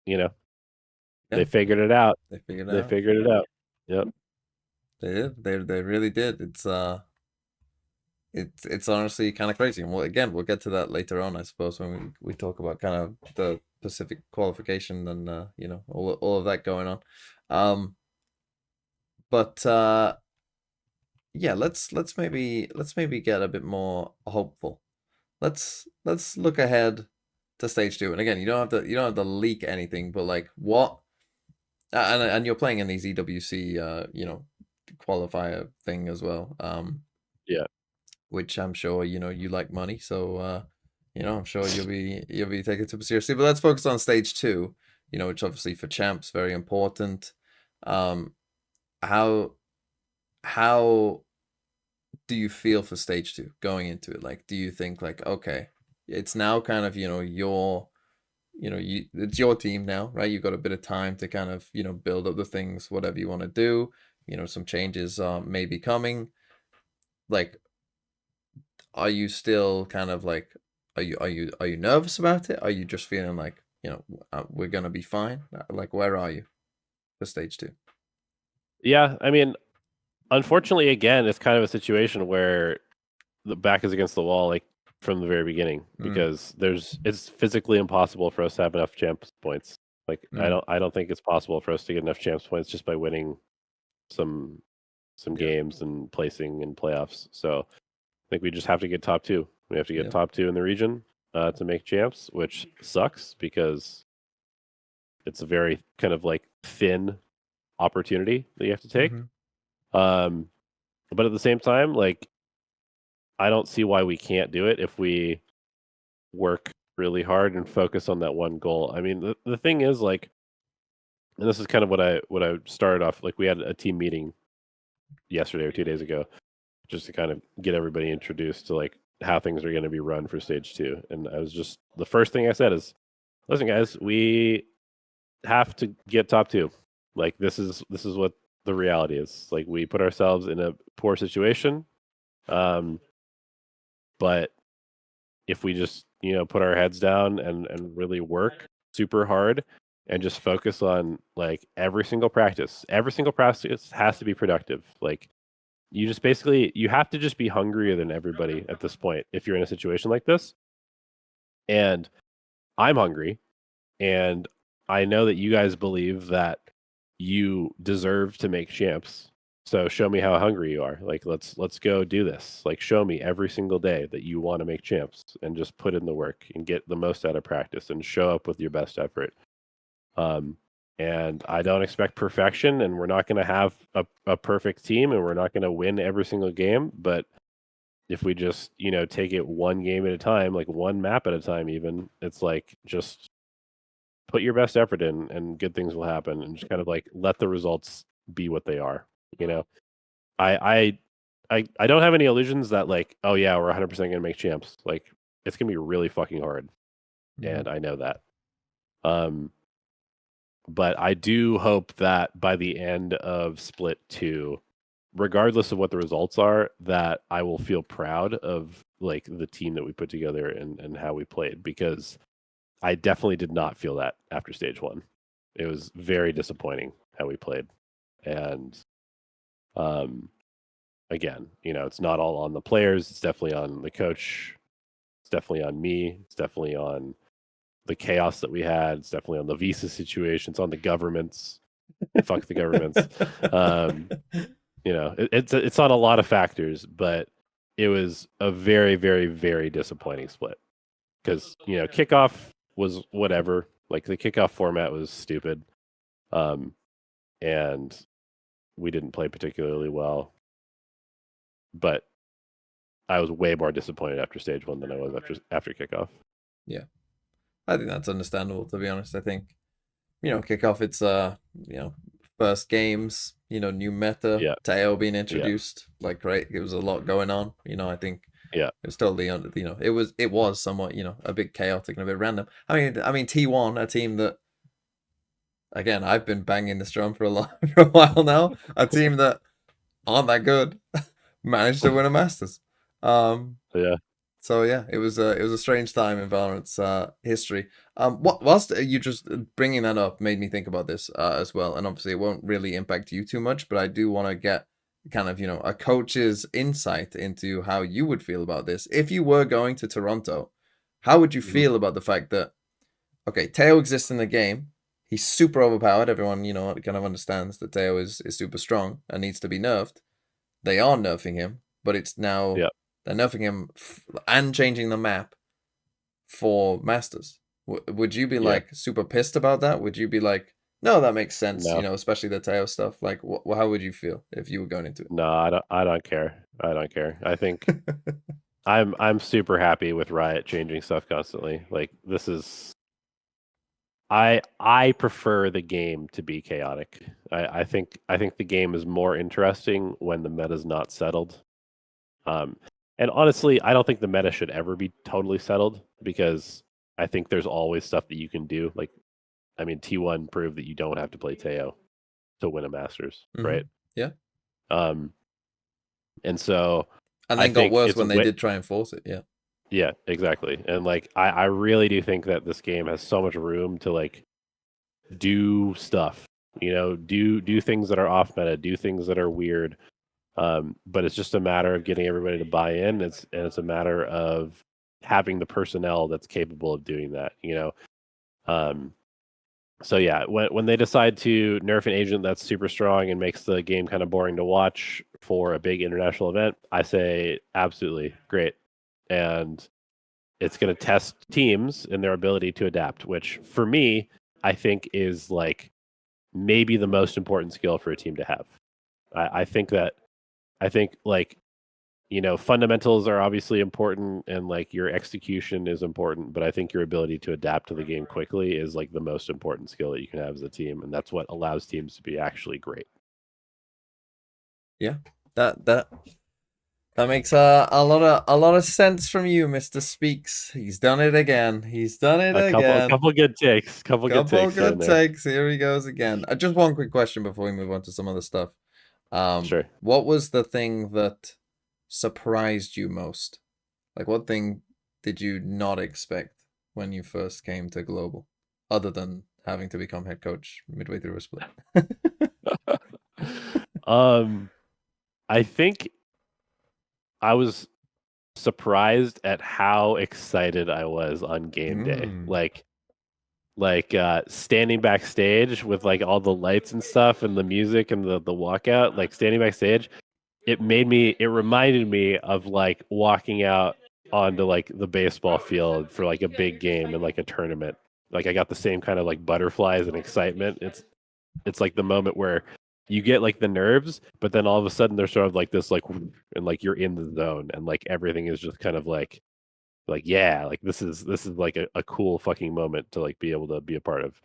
you know, they Yeah, figured it out. they figured it They out. figured it out. Yep. They did. They really did. It's honestly kind of crazy. And we'll get to that later on, I suppose, when we talk about kind of the Pacific qualification and all of that going on. Um, but yeah, let's maybe get a bit more hopeful. Let's look ahead to stage two. And again, you don't have to leak anything, but like what and you're playing in these EWC qualifier thing as well. Yeah. Which I'm sure you like money, so I'm sure you'll be taking it super seriously. But let's focus on stage two, which obviously for champs very important. Um, how how do you feel for stage two going into it? Like, do you think like, okay, it's now kind of it's your team now, right? You've got a bit of time to kind of build up the things, whatever you want to do. Some changes may be coming. like, are you still kind of like, are you nervous about it? Are you just feeling like, we're gonna be fine? Like, where are you for stage two? Yeah, I mean, unfortunately, again, it's kind of a situation where the back is against the wall, like from the very beginning, Mm, because it's physically impossible for us to have enough champs points. Like mm, I don't think it's possible for us to get enough champs points just by winning some yeah, games and placing in playoffs. So I think we just have to get top two. We have to get yeah. top two in the region to make champs, which sucks because it's a very kind of like thin opportunity that you have to take. Mm-hmm. Um, but at the same time, like I don't see why we can't do it if we work really hard and focus on that one goal. I mean, the thing is like, and this is kind of what I started off like. We had a team meeting yesterday or 2 days ago, just to kind of get everybody introduced to like how things are going to be run for stage two. And I was just the first thing I said is, listen, guys, we have to get top two. Like this is what the reality is. Like we put ourselves in a poor situation, um, but if we just put our heads down and really work super hard and just focus on like every single practice has to be productive. Like you just basically you have to just be hungrier than everybody at this point if you're in a situation like this. And I'm hungry, and I know that you guys believe that you deserve to make champs. So show me how hungry you are. Like let's go do this. Like show me every single day that you want to make champs and just put in the work and get the most out of practice and show up with your best effort. Um and I don't expect perfection, and we're not going to have a perfect team, and we're not going to win every single game, but if we just, take it one game at a time, like one map at a time even, it's like just put your best effort in and good things will happen, and just kind of like let the results be what they are. You know, I I don't have any illusions that like, oh yeah, we're 100% gonna make champs. Like it's gonna be really fucking hard, Mm-hmm. and I know that. Um, but I do hope that by the end of Split Two, regardless of what the results are, that I will feel proud of like the team that we put together and how we played, because I definitely did not feel that after stage one. It was very disappointing how we played. And um, again, it's not all on the players. It's definitely on the coach. It's definitely on me. It's definitely on the chaos that we had. It's definitely on the visa situation. It's on the governments. Fuck the governments. Um, it's on a lot of factors, but it was a very, very, very disappointing split because kickoff was whatever. Like the kickoff format was stupid, um, and we didn't play particularly well. But I was way more disappointed after stage one than I was after kickoff. Yeah, I think that's understandable, to be honest. I think, kickoff, it's first games, new meta, Yeah, Teo being yeah, introduced, like, great. It was a lot going on. I think yeah, it was totally under, it was somewhat, a bit chaotic and a bit random. I mean T1, a team that, again, I've been banging this drum for a lot for a while now, a team that aren't that good, managed to win a Masters. Um, yeah, so yeah, it was a strange time in Valorant's history. Whilst you just bringing that up made me think about this as well, and obviously it won't really impact you too much, but I do want to get kind of a coach's insight into how you would feel about this if you were going to Toronto. How would you mhm, feel about the fact that, okay, Teo exists in the game? He's super overpowered. Everyone, kind of understands that Teo is super strong and needs to be nerfed. They are nerfing him, but it's now yeah. they're nerfing him and changing the map for Masters. Would you be Yeah. like super pissed about that? Would you be like, no, that makes sense, No, especially the Teo stuff? Like, how would you feel if you were going into no, I don't care. I don't care. I think it? I'm super happy with Riot changing stuff constantly. Like this is I prefer the game to be chaotic. I think the game is more interesting when the meta's not settled. Um, and honestly, I don't think the meta should ever be totally settled, because I think there's always stuff that you can do. Like, I mean, T1 proved that you don't have to play Teo to win a Masters, Hmm. right? Yeah. Um, and so And I then got think worse it's when they way did try and force it. Yeah. yeah, exactly. And like I really do think that this game has so much room to like do stuff. Do things that are off meta, do things that are weird. But it's just a matter of getting everybody to buy in. It's a matter of having the personnel that's capable of doing that. Um, so yeah, when they decide to nerf an agent that's super strong and makes the game kind of boring to watch for a big international event, I say absolutely great. And it's going to test teams in their ability to adapt, which for me, I think is like maybe the most important skill for a team to have. I think that I think like fundamentals are obviously important and like your execution is important, but I think your ability to adapt to the game quickly is like the most important skill that you can have as a team, and that's what allows teams to be actually great. Yeah. That makes a lot of sense from you, Mister Speaks. He's done it again. He's done it A again. couple good takes, Couple here and good there. takes. Here he goes again. Just one quick question before we move on to some other stuff. Sure. What was the thing that surprised you most? Like, what thing did you not expect when you first came to Global, other than having to become head coach midway through a split? um, I think I was surprised at how excited I was on game day. Mm. Standing backstage with like all the lights and stuff and the music and the walkout, like standing backstage, it reminded me of like walking out onto like the baseball field for like a big game and like a tournament. Like I got the same kind of like butterflies and excitement. It's like the moment where you get like the nerves, but then all of a sudden there's sort of like this like and like you're in the zone and like everything is just kind of like yeah, like this is like a cool fucking moment to like be able to be a part of.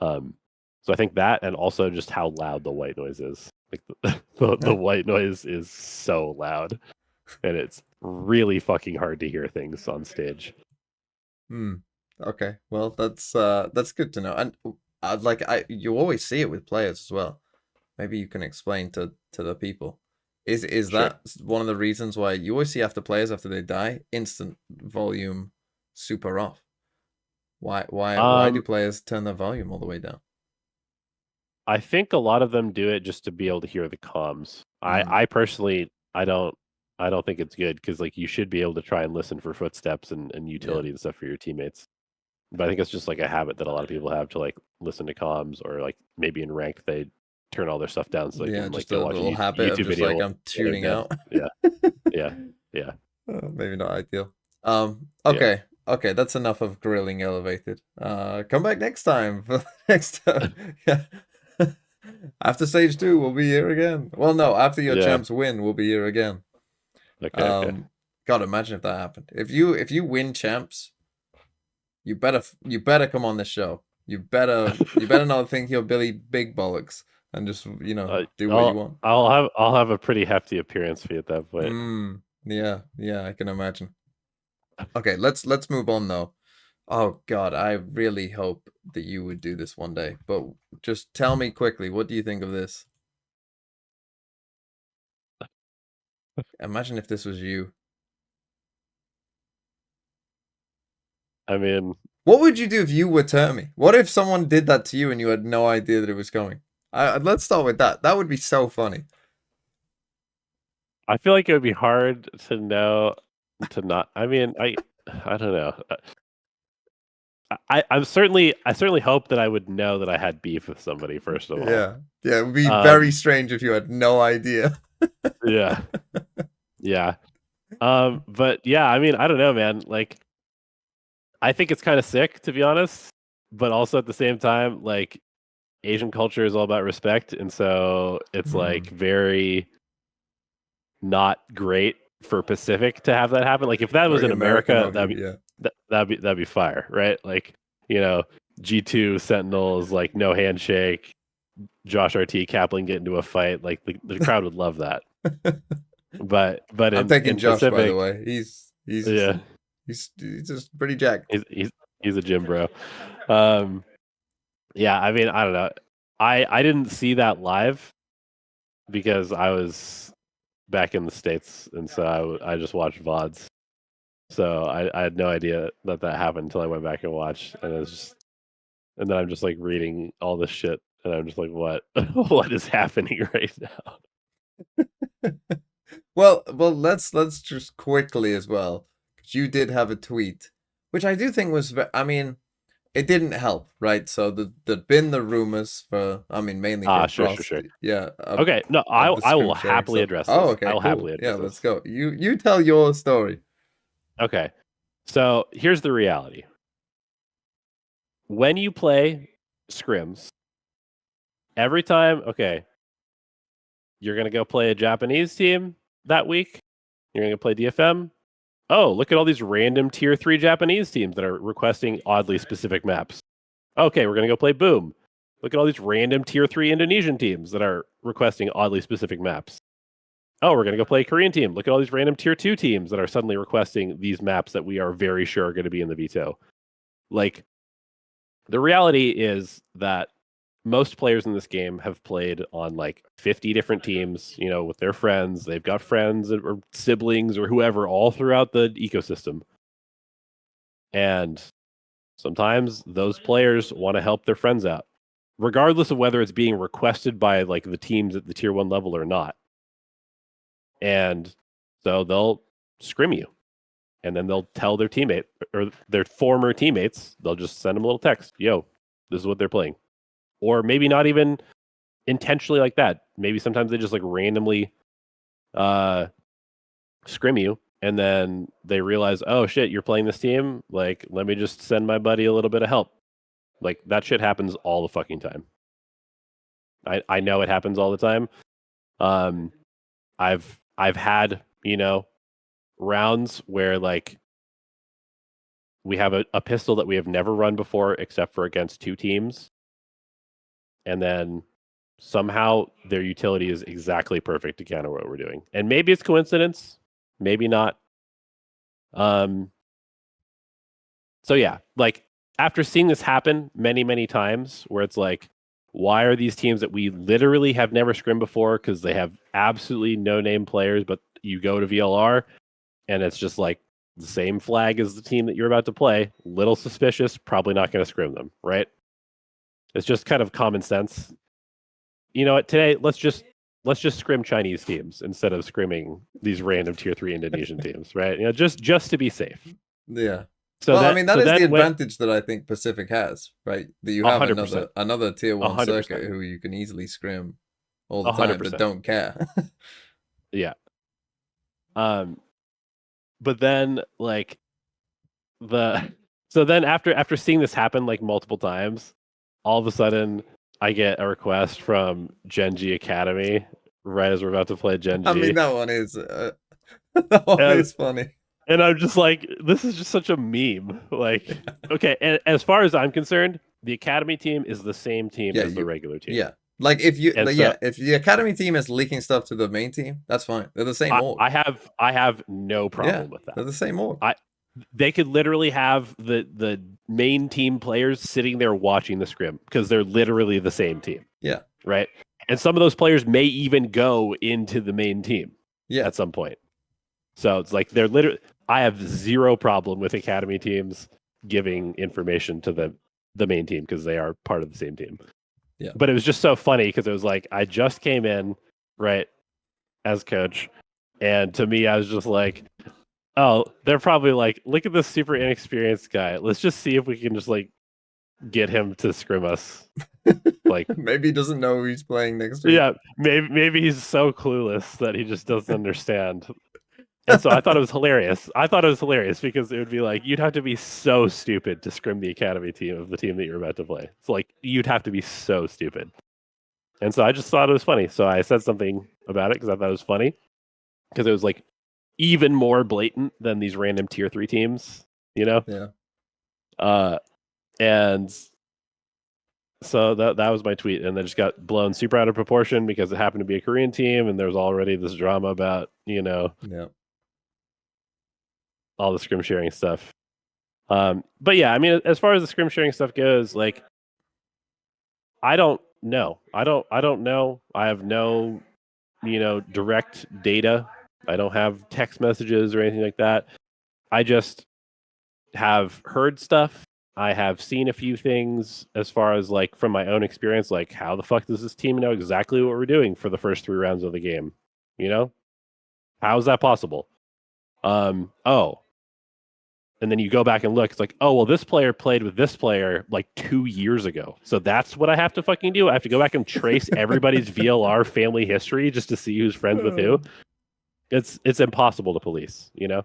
Um so I think that and also just how loud the white noise is. Like the white noise is so loud and it's really fucking hard to hear things on stage. Hmm. Okay. Well, that's good to know. And you always see it with players as well. Maybe you can explain to the people. Is Sure. that one of the reasons why you always see after players after they die, instant volume super off? Why do Um players turn their volume all the way down? I think a lot of them do it just to be able to hear the comms. Mm, I personally I don't think it's good because like you should be able to try and listen for footsteps and yeah. utility and stuff for your teammates. But I think it's just like a habit that a lot of people have to like listen to comms or like maybe in ranked they turn all their stuff down so they Yeah, can like just go a watch a little habit of YouTube just video like while I'm they're tuning dead. out. Yeah, yeah, yeah, Maybe not ideal. yeah. Okay, that's enough of grilling elevated. Come back next time for the next time. Yeah. After stage two, we'll be here again. Well, no, after your Yeah. champs win, we'll be here again. Okay, okay. Um, God, imagine if that happened. If you win champs, you better come on this show. You better not think you're Billy Big Bollocks and just do what you want. I'll have a pretty hefty appearance fee at that point. Yeah, yeah, I can imagine. Okay, let's move on though. Oh God, I really hope that you would do this one day. But just tell me quickly, what do you think of this? Imagine if this was you. I mean, What would you do if you were Termi? What if someone did that to you and you had no idea that it was coming? Let's start with that. That would be so funny. I feel like it would be hard to know to not. I mean, I don't know. I certainly hope that I would know that I had beef with somebody first of all. Yeah, yeah, it would be very Um, strange if you had no idea. yeah, yeah. But yeah, I mean, I don't know, man. Like, I think it's kind of sick to be honest, but also at the same time, like Asian culture is all about respect, and so it's like Hmm. very not great for Pacific to have that happen. Like if that was Very in American America, of you, yeah. that'd be fire, right? Like you know, G2 Sentinels, like no handshake, Josh RT Kaplan get into a fight, like the crowd would love that. But I'm taking in Josh, by the Pacific, way. yeah, He's just pretty jacked. he's a gym bro. Um, yeah, I mean, I don't know. I didn't see that live because I was back in the States, and so I just watched VODs. So I had no idea that happened until I went back and watched, and it was just, and then I'm just like reading all this shit, and I'm just like, what, what is happening right now? Well, let's just quickly as well. 'Cause you did have a tweet, which I do think was, I mean, it didn't help, right? So there'd been the rumors for, I mean, mainly from Sure, sure, sure. Frosty, yeah, Okay, no, of the I scrim will sharing happily stuff. address Oh, this. I okay, will cool. happily Yeah, address let's this. go. You tell your story. Okay, so here's the reality. When you play scrims, every time, okay, you're gonna go play a Japanese team that week. You're gonna go play DFM. Oh, look at all these random tier 3 Japanese teams that are requesting oddly specific maps. Okay, we're gonna go play Boom. Look at all these random tier 3 Indonesian teams that are requesting oddly specific maps. Oh, we're gonna go play a Korean team. Look at all these random tier 2 teams that are suddenly requesting these maps that we are very sure are gonna be in the veto. Like, the reality is that most players in this game have played on like 50 different teams, you know, with their friends. They've got friends or siblings or whoever all throughout the ecosystem. And sometimes those players want to help their friends out, regardless of whether it's being requested by like the teams at the tier 1 level or not. And so they'll scrim you, and then they'll tell their teammate or their former teammates, they'll just send them a little text, yo, this is what they're playing. Or maybe not even intentionally like that. Maybe sometimes they just like randomly scrim you, and then they realize, oh shit, you're playing this team. Like, let me just send my buddy a little bit of help. Like, that shit happens all the fucking time. I know it happens all the time. Um, I've had, you know, rounds where like we have a pistol that we have never run before except for against 2 teams, and then somehow their utility is exactly perfect to counter what we're doing. And maybe it's coincidence, maybe not. So yeah, like after seeing this happen many, many times, where it's like, why are these teams that we literally have never scrimmed before because they have absolutely no name players, but you go to VLR and it's just like the same flag as the team that you're about to play, little suspicious, probably not going to scrim them, right? It's just kind of common sense. You know what? Today, let's just scrim Chinese teams instead of scrimming these random tier 3 Indonesian teams, right? You know, just to be safe. Yeah. So Well, I that mean, that is the then when advantage that I think Pacific has, right? That you have 100%, another tier 1 circuit 100%, who you can easily scrim all the time that 100%, don't care. yeah. Um, but then like the so then after seeing this happen like multiple times, all of a sudden I get a request from Genji Academy right as we're about to play I mean, Genji, that one is that one and is funny. and I'm just like, this is just such a meme. Like, okay, and as far as I'm concerned, the Academy team is the same team Yeah, as the regular team, yeah. Like if you and so yeah, if the academy team is leaking stuff to the main team, that's fine. They're the same org. I have no Yeah, problem with they're that. the same org. They could literally have the main team players sitting there watching the scrim because they're literally the same team. Yeah. Right. And some of those players may even go into the main team Yeah. at some point. So it's like they're literally, I have zero problem with academy teams giving information to the main team because they are part of the same team. Yeah. But it was just so funny because it was like I just came in, right, as coach, and to me I was just like, oh, they're probably like, look at this super inexperienced guy. Let's just see if we can just like get him to scrim us. Like, Maybe he doesn't know who he's playing next week. yeah, maybe he's so clueless that he just doesn't understand. And so I thought it was hilarious. I thought it was hilarious because it would be like you'd have to be so stupid to scrim the academy team of the team that you're about to play. It's like you'd have to be so stupid. And so I just thought it was funny. So I said something about it because I thought it was funny because it was like even more blatant than these random tier 3 teams, you know? Yeah. And so that was my tweet, and that just got blown super out of proportion because it happened to be a Korean team, and there was already this drama about, you know, Yeah. all the scrim sharing stuff. But yeah, I mean, as far as the scrim sharing stuff goes, like, I don't know. I don't know. I have no direct data. I don't have text messages or anything like that. I just have heard stuff. I have seen a few things as far as like from my own experience, like how the fuck does this team know exactly what we're doing for the first 3 rounds of the game? How is that possible? Oh, and then you go back and look. It's like, oh well, this player played with this player like 2 years ago, so that's what I have to fucking do. I have to go back and trace everybody's VLR family history just to see who's friends with who. It's impossible to police, Yeah.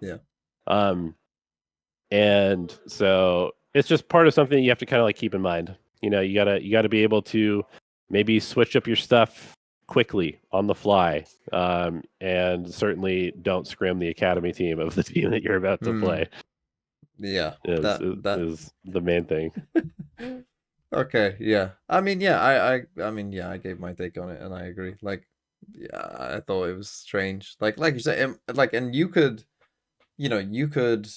And so it's just part of something you have to kind of like keep in mind. You gotta be able to maybe switch up your stuff quickly on the fly, and certainly don't scrim the academy team of the team that you're about to play. Yeah, is that is the main thing. Okay, yeah. I mean, yeah, I mean, yeah, I gave my take on it, and I agree. Like, yeah, I thought it was strange. Like you said, and you could, you could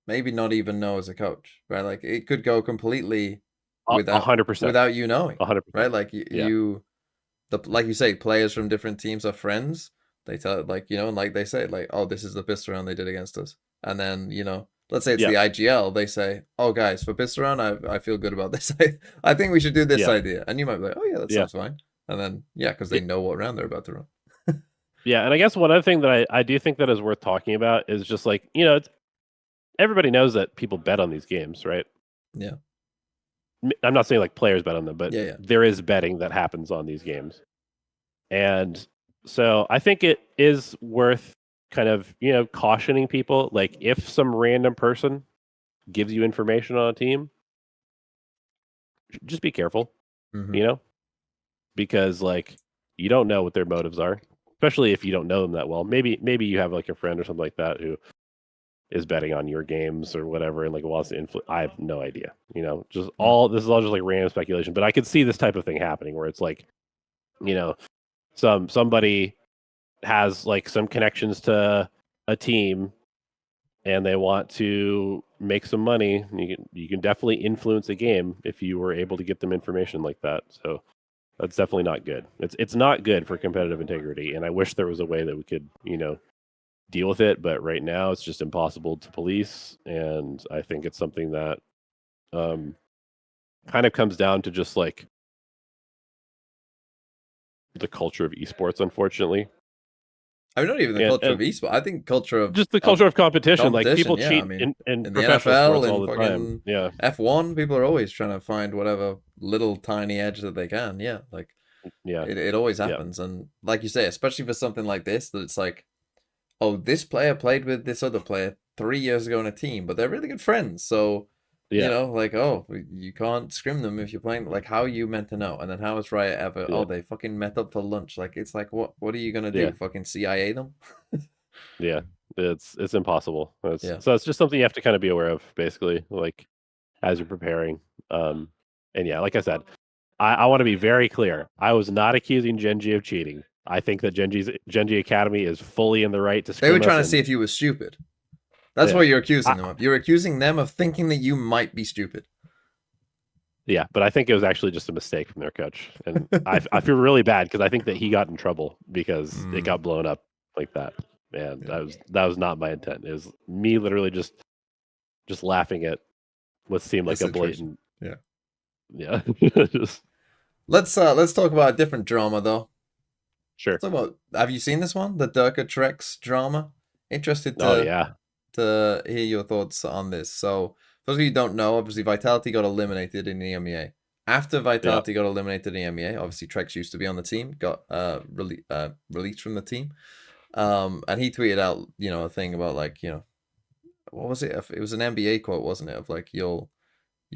maybe not even know as a coach, right? Like, it could go completely without 100%. without you knowing, 100%. right? Like Yeah. like you say, players from different teams are friends. They tell, like, and like they say, like, oh, this is the pistol round they did against us, and then let's say it's Yeah. the IGL, they say, oh guys, for pistol round, I feel good about this. I think we should do this Yeah. idea, and you might be like, oh yeah, that Yeah. sounds fine, and then because they know what round they're about to run. Yeah, and I guess one other thing that I do think that is worth talking about is just like, everybody knows that people bet on these games, right? Yeah. I'm not saying like players bet on them, but Yeah. there is betting that happens on these games. And so I think it is worth kind of, cautioning people. Like if some random person gives you information on a team, just be careful, Mhm. because like you don't know what their motives are, especially if you don't know them that well. Maybe you have like a friend or something like that who is betting on your games or whatever and like wants to influence. I have no idea. Just this is all just like random speculation. But I could see this type of thing happening where it's like, somebody has like some connections to a team and they want to make some money. You can definitely influence a game if you were able to get them information like that. So that's definitely not good. It's not good for competitive integrity. And I wish there was a way that we could, deal with it, but right now it's just impossible to police. And I think it's something that kind of comes down to just like the culture of esports, unfortunately. I mean, not even the culture of esports. I think culture of just the culture of competition. Like competition. people Yeah, I cheat mean, in in the professional NFL, sports all in the time. fucking Yeah. F1, people are always trying to find whatever little tiny edge that they can. Yeah, like Yeah. it always happens. And like you say, especially for something like this, that it's like, oh, this player played with this other player 3 years ago in a team, but they're really good friends. So, Yeah. like, oh, you can't scrim them if you're playing. Like, how are you meant to know? And then how is Riot ever? Yeah. Oh, they fucking met up for lunch. Like, it's like, what are you gonna do? Yeah. Fucking CIA them? Yeah. It's impossible. Yeah. So it's just something you have to kind of be aware of, basically, like as you're preparing. And yeah, like I said, I want to be very clear. I was not accusing Genji of cheating. I think that Genji Academy is fully in the right to They were scrim trying us. to see if you were stupid. That's what you're accusing them of. You're accusing them of thinking that you might be stupid. Yeah, but I think it was actually just a mistake from their coach, and I feel really bad because I think that he got in trouble because it got blown up like that, and that was not my intent. It was me literally just laughing at what seemed like a blatant. Yeah. Let's talk about a different drama though. Sure. Let's talk about. Have you seen this one, the Durka Trex drama? Interested to Oh yeah. to hear your thoughts on this. So, for those of you who don't know, obviously Vitality got eliminated in the EMEA. After Vitality got eliminated in the EMEA, obviously Trex used to be on the team, got released from the team. And he tweeted out, a thing about like, what was it? It was an NBA quote, wasn't it? Of like, you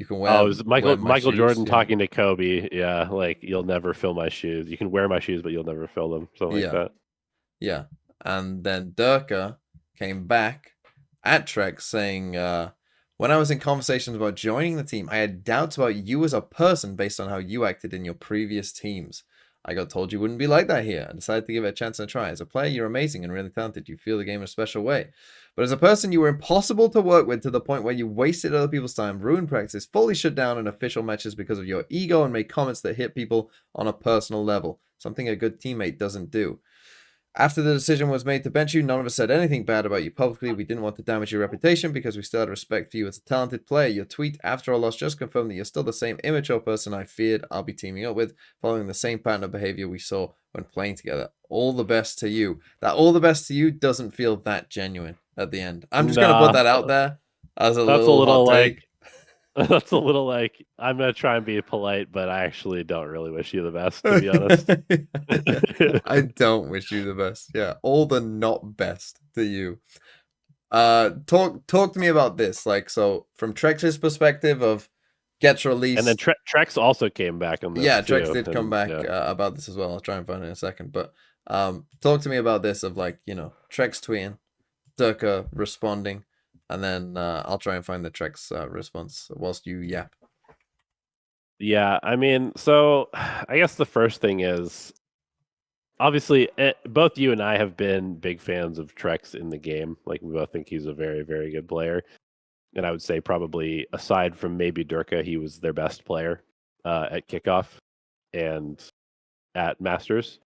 can wear. Oh, it was Michael shoes, Jordan talking to Kobe. Yeah, like you'll never fill my shoes. You can wear my shoes, but you'll never fill them. Something like that. Yeah, and then Durka came back at Trex saying, when I was in conversations about joining the team, I had doubts about you as a person based on how you acted in your previous teams. I got told you wouldn't be like that here. I decided to give it a chance and a try. As a player, you're amazing and really talented. You feel the game in a special way. But as a person, you were impossible to work with to the point where you wasted other people's time, ruined practice, fully shut down in official matches because of your ego, and made comments that hit people on a personal level. Something a good teammate doesn't do. After the decision was made to bench you, none of us said anything bad about you publicly. We didn't want to damage your reputation because we still had respect for you as a talented player. Your tweet after our loss just confirmed that you're still the same immature person I feared I'll be teaming up with, following the same pattern of behavior we saw when playing together. All the best to you. That all the best to you doesn't feel that genuine at the end. I'm just going to put that out there as a That's a little little hot like take. that's a little like I'm gonna try and be polite, but I actually don't really wish you the best, to be honest. I don't wish you the best. Yeah, all the not best to you. Talk to me about this. Like, so from Trex's perspective of gets released. And then Trex also came back on this. Yeah, too, Trex did and, come back yeah. about this as well. I'll try and find it in a second. But talk to me about this of like, Trex tweeting, Durka responding, and then I'll try and find the Trex response whilst you yap. Yeah, I mean, so I guess the first thing is obviously both you and I have been big fans of Trex in the game. Like, we both think he's a very, very good player. And I would say probably aside from maybe Durka, he was their best player at kickoff and at Masters.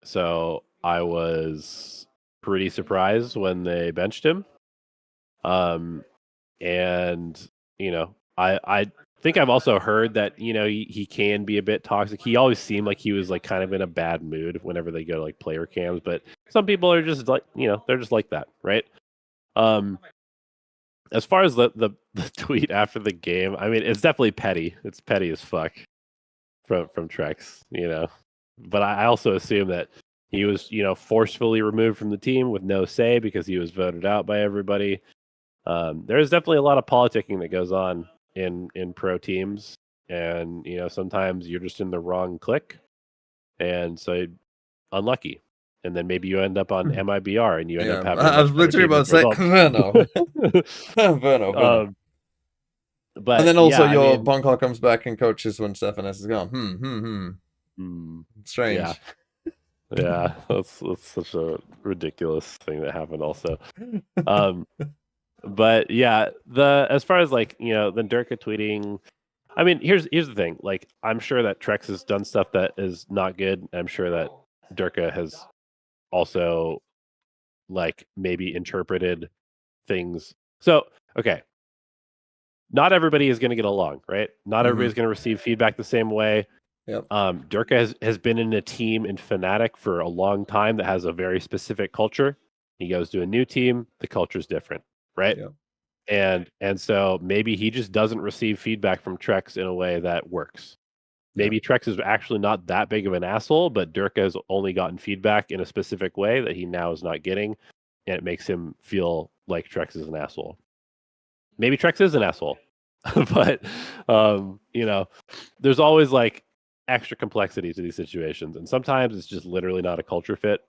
So I was pretty surprised when they benched him. And I think I've also heard that he can be a bit toxic. He always seemed like he was like kind of in a bad mood whenever they go to like player cams, but some people are just like they're just like that, right? As far as the tweet after the game, I mean, it's definitely petty. It's petty as fuck from Trex, But I also assume that he was forcefully removed from the team with no say because he was voted out by everybody. There's definitely a lot of politicking that goes on in pro teams, and sometimes you're just in the wrong clique, and so unlucky, and then maybe you end up on MIBR and you end up having a I was much better literally team about to say Verno. Verno. But and then also yeah, your Bonkar comes back and coaches when Stefan S is gone. Strange. Yeah, that's such a ridiculous thing that happened also. But yeah, as far as like, the Durka tweeting, I mean, here's the thing. Like, I'm sure that Trex has done stuff that is not good. I'm sure that Durka has also like maybe interpreted things. So, okay. Not everybody is going to get along, right? Not everybody's going to receive feedback the same way. Yep. Durka has been in a team in Fnatic for a long time that has a very specific culture. He goes to a new team, the culture's different, right? Yep. And so maybe he just doesn't receive feedback from Trex in a way that works. Maybe Trex is actually not that big of an asshole, but Durka has only gotten feedback in a specific way that he now is not getting, and it makes him feel like Trex is an asshole. Maybe Trex is an asshole, but there's always like extra complexity to these situations, and sometimes it's just literally not a culture fit,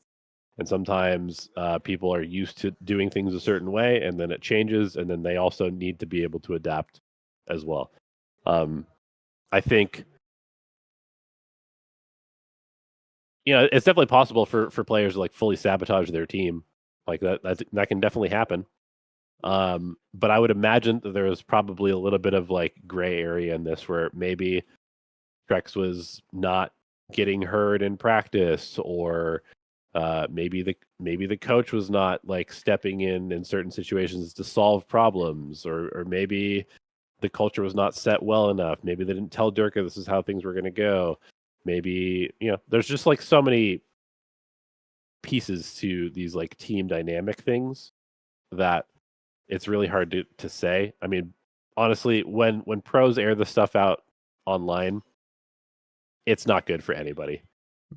and sometimes people are used to doing things a certain way, and then it changes, and then they also need to be able to adapt as well. I think it's definitely possible for players to like fully sabotage their team, like that can definitely happen. But I would imagine that there was probably a little bit of like gray area in this where maybe Trex was not getting heard in practice, or maybe the coach was not like stepping in certain situations to solve problems, or maybe the culture was not set well enough. Maybe they didn't tell Durka this is how things were going to go. Maybe there's just like so many pieces to these like team dynamic things that it's really hard to say. I mean, honestly, when pros air the stuff out online, it's not good for anybody.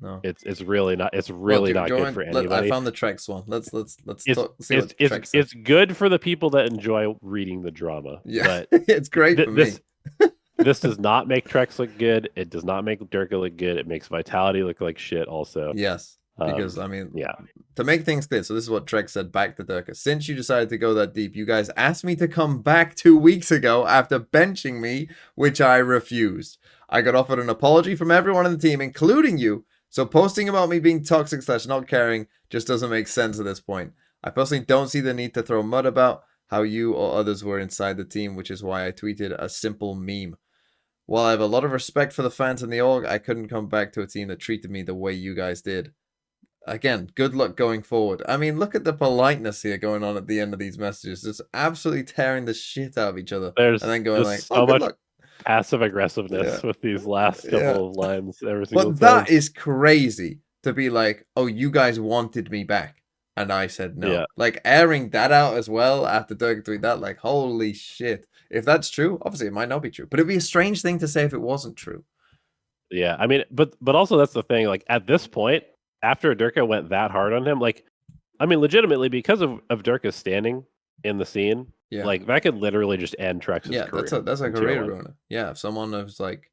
No, it's really not. It's really not good for anybody. I found the Trex one. Let's it's good for the people that enjoy reading the drama. Yeah, but it's great for me. This does not make Trex look good. It does not make Durka look good. It makes Vitality look like shit. Also, yes, because I mean, to make things clear, so this is what Trek said back to Durka. Since you decided to go that deep, you guys asked me to come back 2 weeks ago after benching me, which I refused. I got offered an apology from everyone in the team, including you, so posting about me being toxic / not caring just doesn't make sense at this point. I personally don't see the need to throw mud about how you or others were inside the team, which is why I tweeted a simple meme. While I have a lot of respect for the fans in the org, I couldn't come back to a team that treated me the way you guys did. Again, good luck going forward. I mean, look at the politeness here going on at the end of these messages. Just absolutely tearing the shit out of each other. And There's then going like, just oh, so good much luck. passive aggressiveness with these last Yeah. couple of lines every single But time. that is crazy to be like, oh, you guys wanted me back. And I said no. Yeah. Like, airing that out as well after Dirk tweet that, like, holy shit. If that's true, obviously it might not be true. But it'd be a strange thing to say if it wasn't true. Yeah, I mean, but also that's the thing. Like at this point, after Durka went that hard on him, like, I mean, legitimately because of Durka's standing in the scene, Yeah. like that could literally just end Trex's career. That's a in Tier career 1. ruiner. Yeah, if someone is like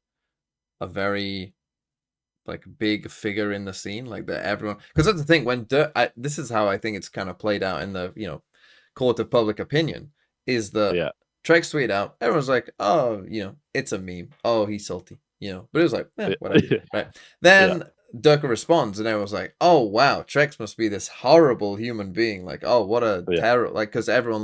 a very like big figure in the scene, like that everyone, because that's the thing. When this is how I think it's kind of played out in the court of public opinion, is that Yeah. Trex tweet out, everyone's like, oh, it's a meme. Oh, he's salty. But it was like, whatever. Right. Then Durka responds, and everyone's like, oh, wow, Trex must be this horrible human being. Like, oh, what a terror. Like, because everyone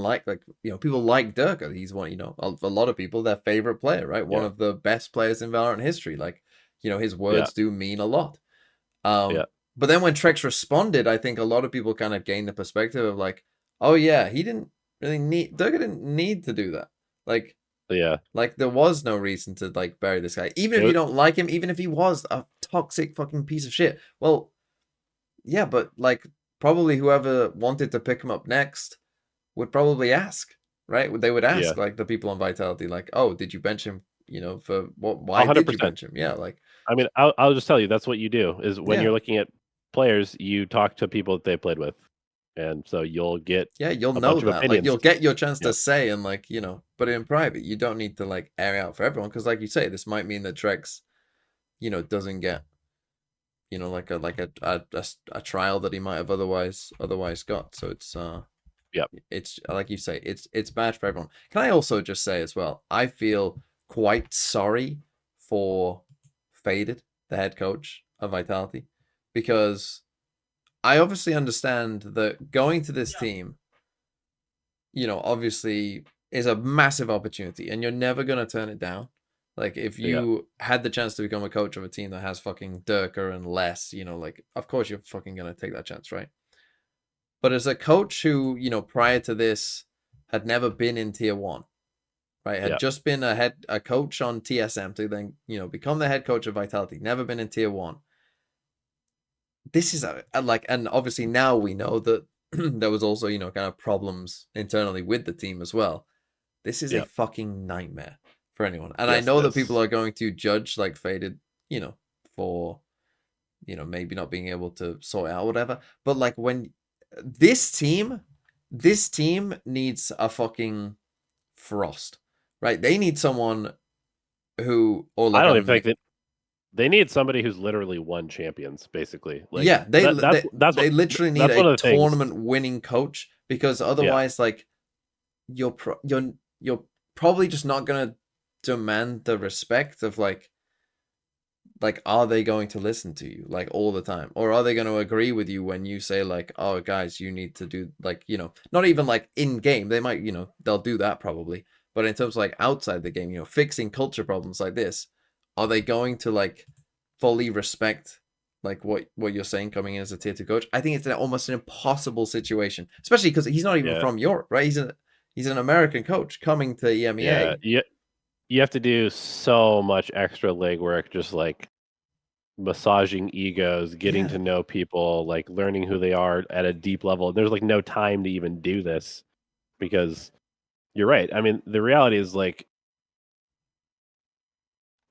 people like Durka. He's one, a lot of people, their favorite player, right? One of the best players in Valorant history. Like, his words do mean a lot. But then when Trex responded, I think a lot of people kind of gained the perspective of like, oh, yeah, he didn't really Durka didn't need to do that. Like, like there was no reason to like bury this guy, even if you don't like him, even if he was a toxic fucking piece of shit. Well, yeah, but like probably whoever wanted to pick him up next would probably ask, right? They would ask like the people on Vitality, like, oh, did you bench him? For what? Why 100%. Did you bench him? Yeah, like. I mean, I'll just tell you that's what you do is when you're looking at players, you talk to people that they played with. And so you'll get you'll know that like you'll get your chance to say and like but in private you don't need to like air out for everyone because like you say this might mean that Trex doesn't get like a trial that he might have otherwise got, so it's it's like you say it's bad for everyone. Can I also just say as well, I feel quite sorry for Faded, the head coach of Vitality, because I obviously understand that going to this team, obviously is a massive opportunity and you're never going to turn it down. Like if you had the chance to become a coach of a team that has fucking Durka and less, like of course you're fucking going to take that chance, right? But as a coach who, prior to this had never been in tier 1, right? Had just been a coach on TSM to then, become the head coach of Vitality, never been in tier 1. This is and obviously now we know that there was also, kind of problems internally with the team as well. This is a fucking nightmare for anyone. And I know that people are going to judge like Faded, for, maybe not being able to sort it out or whatever. But like when this team needs a fucking Frost, right? They need someone who, or like I don't even think that they need somebody who's literally won champions, basically. Like, they literally need a tournament winning coach, because otherwise, like, you're probably just not gonna demand the respect of like, are they going to listen to you like all the time, or are they going to agree with you when you say like, oh guys, you need to do like, not even like in game, they might, they'll do that probably, but in terms of like outside the game, fixing culture problems like this, are they going to like fully respect like what you're saying coming in as a tier 2 coach? I think it's almost an impossible situation, especially because he's not even from Europe, right? He's an American coach coming to EMEA. You have to do so much extra legwork, just like massaging egos, getting to know people, like learning who they are at a deep level. There's like no time to even do this, because you're right. I mean, the reality is like,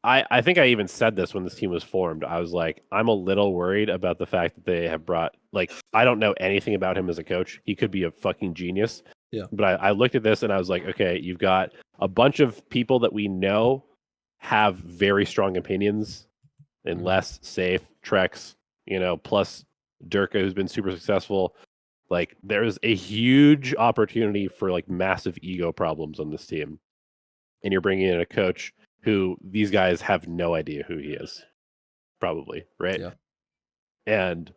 I think I even said this when this team was formed. I was like, I'm a little worried about the fact that they have brought, like, I don't know anything about him as a coach. He could be a fucking genius. Yeah. But I looked at this and I was like, okay, you've got a bunch of people that we know have very strong opinions, and less safe Trex, plus Durka, who's been super successful. Like there's a huge opportunity for like massive ego problems on this team, and you're bringing in a coach who these guys have no idea who he is, probably, right? Yeah. And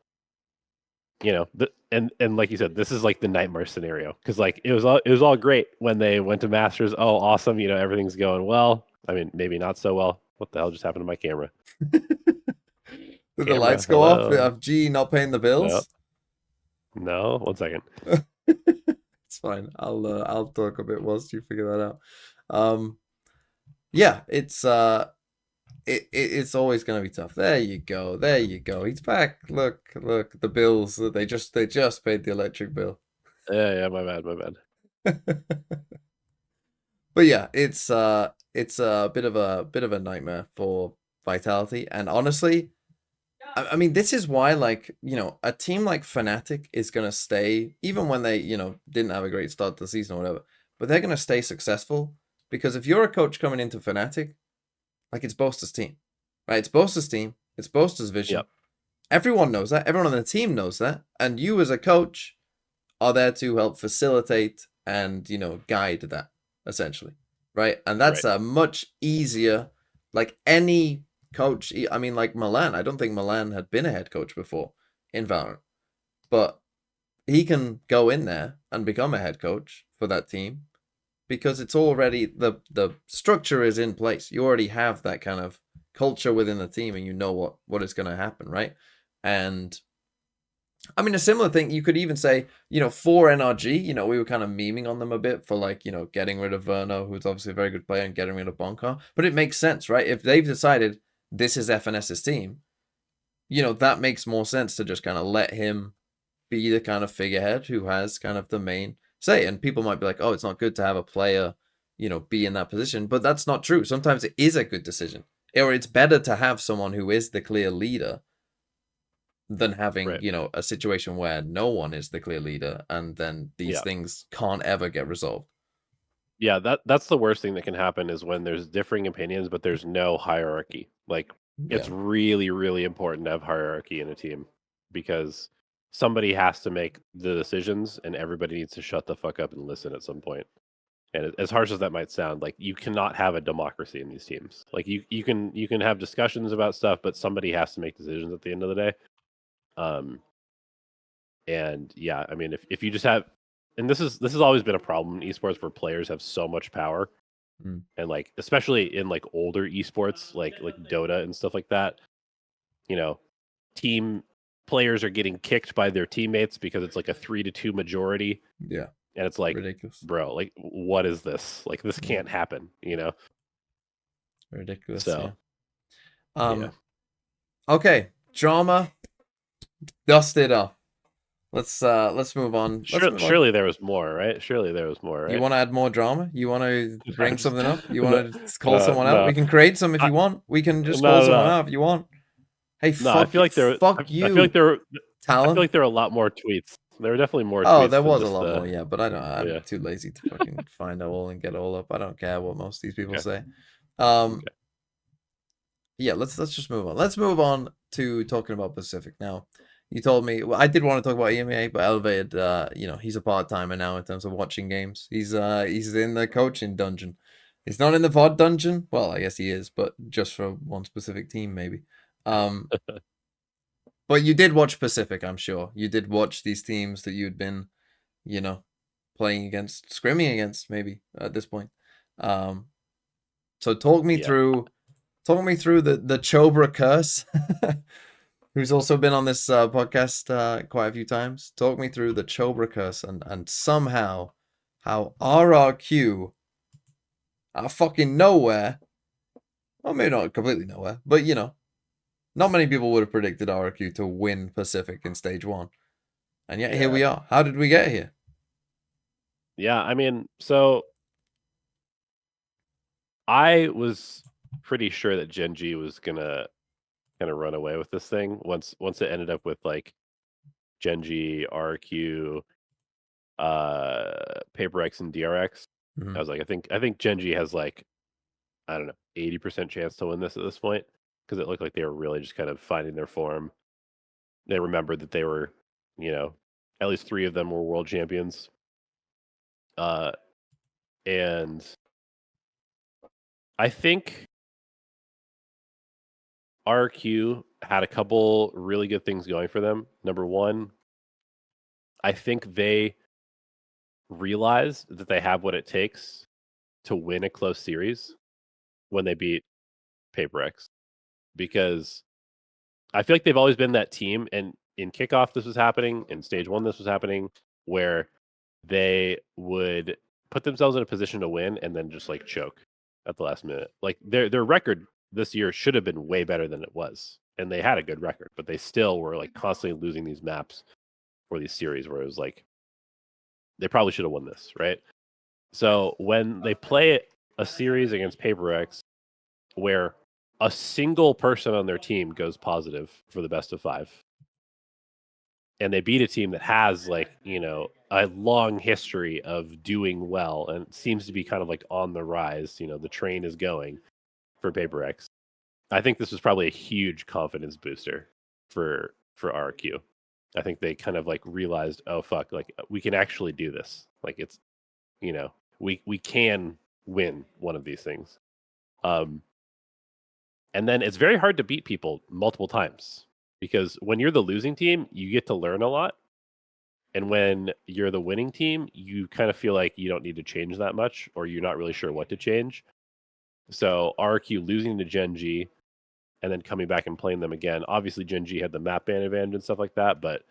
and like you said, this is like the nightmare scenario because like it was all great when they went to Masters. Oh, awesome! Everything's going well. I mean, maybe not so well. What the hell just happened to my camera? Did the Camera, lights go off hello? of G not paying the No, bills? no. 1 second. It's fine. I'll talk a bit whilst you figure that out. Yeah, it's always gonna be tough. There you go. There you go. He's back. Look, the bills. They just paid the electric bill. Yeah, my bad, my bad. But yeah, it's a bit of a nightmare for Vitality. And honestly, I mean, this is why, like, a team like Fnatic is gonna stay, even when they, didn't have a great start to the season or whatever, but they're gonna stay successful because if you're a coach coming into Fnatic, like, it's Boaster's team, right? It's Boaster's team. It's Boaster's vision. Yep. Everyone knows that. Everyone on the team knows that. And you as a coach are there to help facilitate and, guide that, essentially. Right? And that's Right. a much easier, like any coach. I mean, like Milan. I don't think Milan had been a head coach before in Valorant. But he can go in there and become a head coach for that team because it's already the structure is in place. You already have that kind of culture within the team and you know what is going to happen, right? And I mean, a similar thing you could even say, for NRG, we were kind of memeing on them a bit for like, getting rid of Verno, who's obviously a very good player, and getting rid of Bonka. But it makes sense, right? If they've decided this is FNS's team, that makes more sense to just kind of let him be the kind of figurehead who has kind of the main say. And people might be like, oh, it's not good to have a player, be in that position. But that's not true. Sometimes it is a good decision. Or it's better to have someone who is the clear leader than having, Right. a situation where no one is the clear leader and then these Yeah. things can't ever get resolved. Yeah, that's the worst thing that can happen is when there's differing opinions, but there's no hierarchy. Like it's Yeah. really, really important to have hierarchy in a team because somebody has to make the decisions and everybody needs to shut the fuck up and listen at some point. And as harsh as that might sound, like you cannot have a democracy in these teams. Like you can have discussions about stuff, but somebody has to make decisions at the end of the day. Um, and yeah, I mean, if you just have, and this has always been a problem in esports where players have so much power, Mm. and like especially in like older esports, like Dota and stuff like that. You know, team players are getting kicked by their teammates because it's like a 3-2 majority, Yeah. and it's like, Ridiculous. bro, like what is this? Like this Yeah. can't happen, you know? Ridiculous. Yeah. So yeah, Okay. Drama. Dust it off. Let's move on. Let's move on. surely there was more, right? Surely there was more, You right? want to add more drama? You want to I'm bring just something up? You no, want to call someone out? no. We can create some if I, you want. We can just call no, no, someone no. out if you want. Hey, No, I fuck feel you, like there. fuck I feel like you, there. I feel Talon. like there are a lot more tweets. There are definitely more Oh, tweets there than was a just lot the. more, yeah, but I don't. I'm Yeah. too lazy to fucking find it all and get it all up. I don't care what most of these people Okay. say. Um, Okay. yeah, let's just move on. Let's move on to talking about Pacific now. You told me I did want to talk about EMEA, but Elevated, he's a part timer now in terms of watching games. He's in the coaching dungeon. He's not in the VOD dungeon. Well, I guess he is, but just for one specific team, maybe. Um, but you did watch Pacific, I'm sure. You did watch these teams that you'd been, you know, playing against, scrimming against, maybe at this point. Um, so Yeah. talk me through the Chobra curse, who's also been on this podcast quite a few times. Talk me through the Chobra curse and somehow how RRQ out of fucking nowhere, well, maybe not completely nowhere, but not many people would have predicted RRQ to win Pacific in stage one, and yet here Yeah. we are. How did we get here? Yeah. I mean, so I was pretty sure that Gen G was gonna kind of run away with this thing once it ended up with like Gen G, RQ, Paper X, and DRX. I Mhm. was like, I think Gen G has like I don't know 80% chance to win this at this point because it looked like they were really just kind of finding their form. They remembered that they were, you know, At least 3 of them were world champions. And I think RQ had a couple really good things going for them. Number one, I think they realized that they have what it takes to win a close series when they beat PaperX. Because I feel like they've always been that team, and in kickoff this was happening, in stage 1 this was happening, where they would put themselves in a position to win and then just like choke at the last minute. Like their record this year should have been way better than it was, and they had a good record, but they still were like constantly losing these maps or these series where it was like they probably should have won this, right? So when they play a series against PaperX where a single person on their team goes positive for the best of 5, and they beat a team that has like, you know, a long history of doing well and seems to be kind of like on the rise, you know, the train is going for PaperX. I think this was probably a huge confidence booster for RQ. I think they kind of like realized, oh fuck, like we can actually do this. Like it's, you know, we can win one of these things. And then it's very hard to beat people multiple times, because when you're the losing team, you get to learn a lot. And when you're the winning team, you kind of feel like you don't need to change that much, or you're not really sure what to change. So RQ losing to Gen G and then coming back and playing them again. Obviously, Gen G had the map ban advantage and stuff like that, but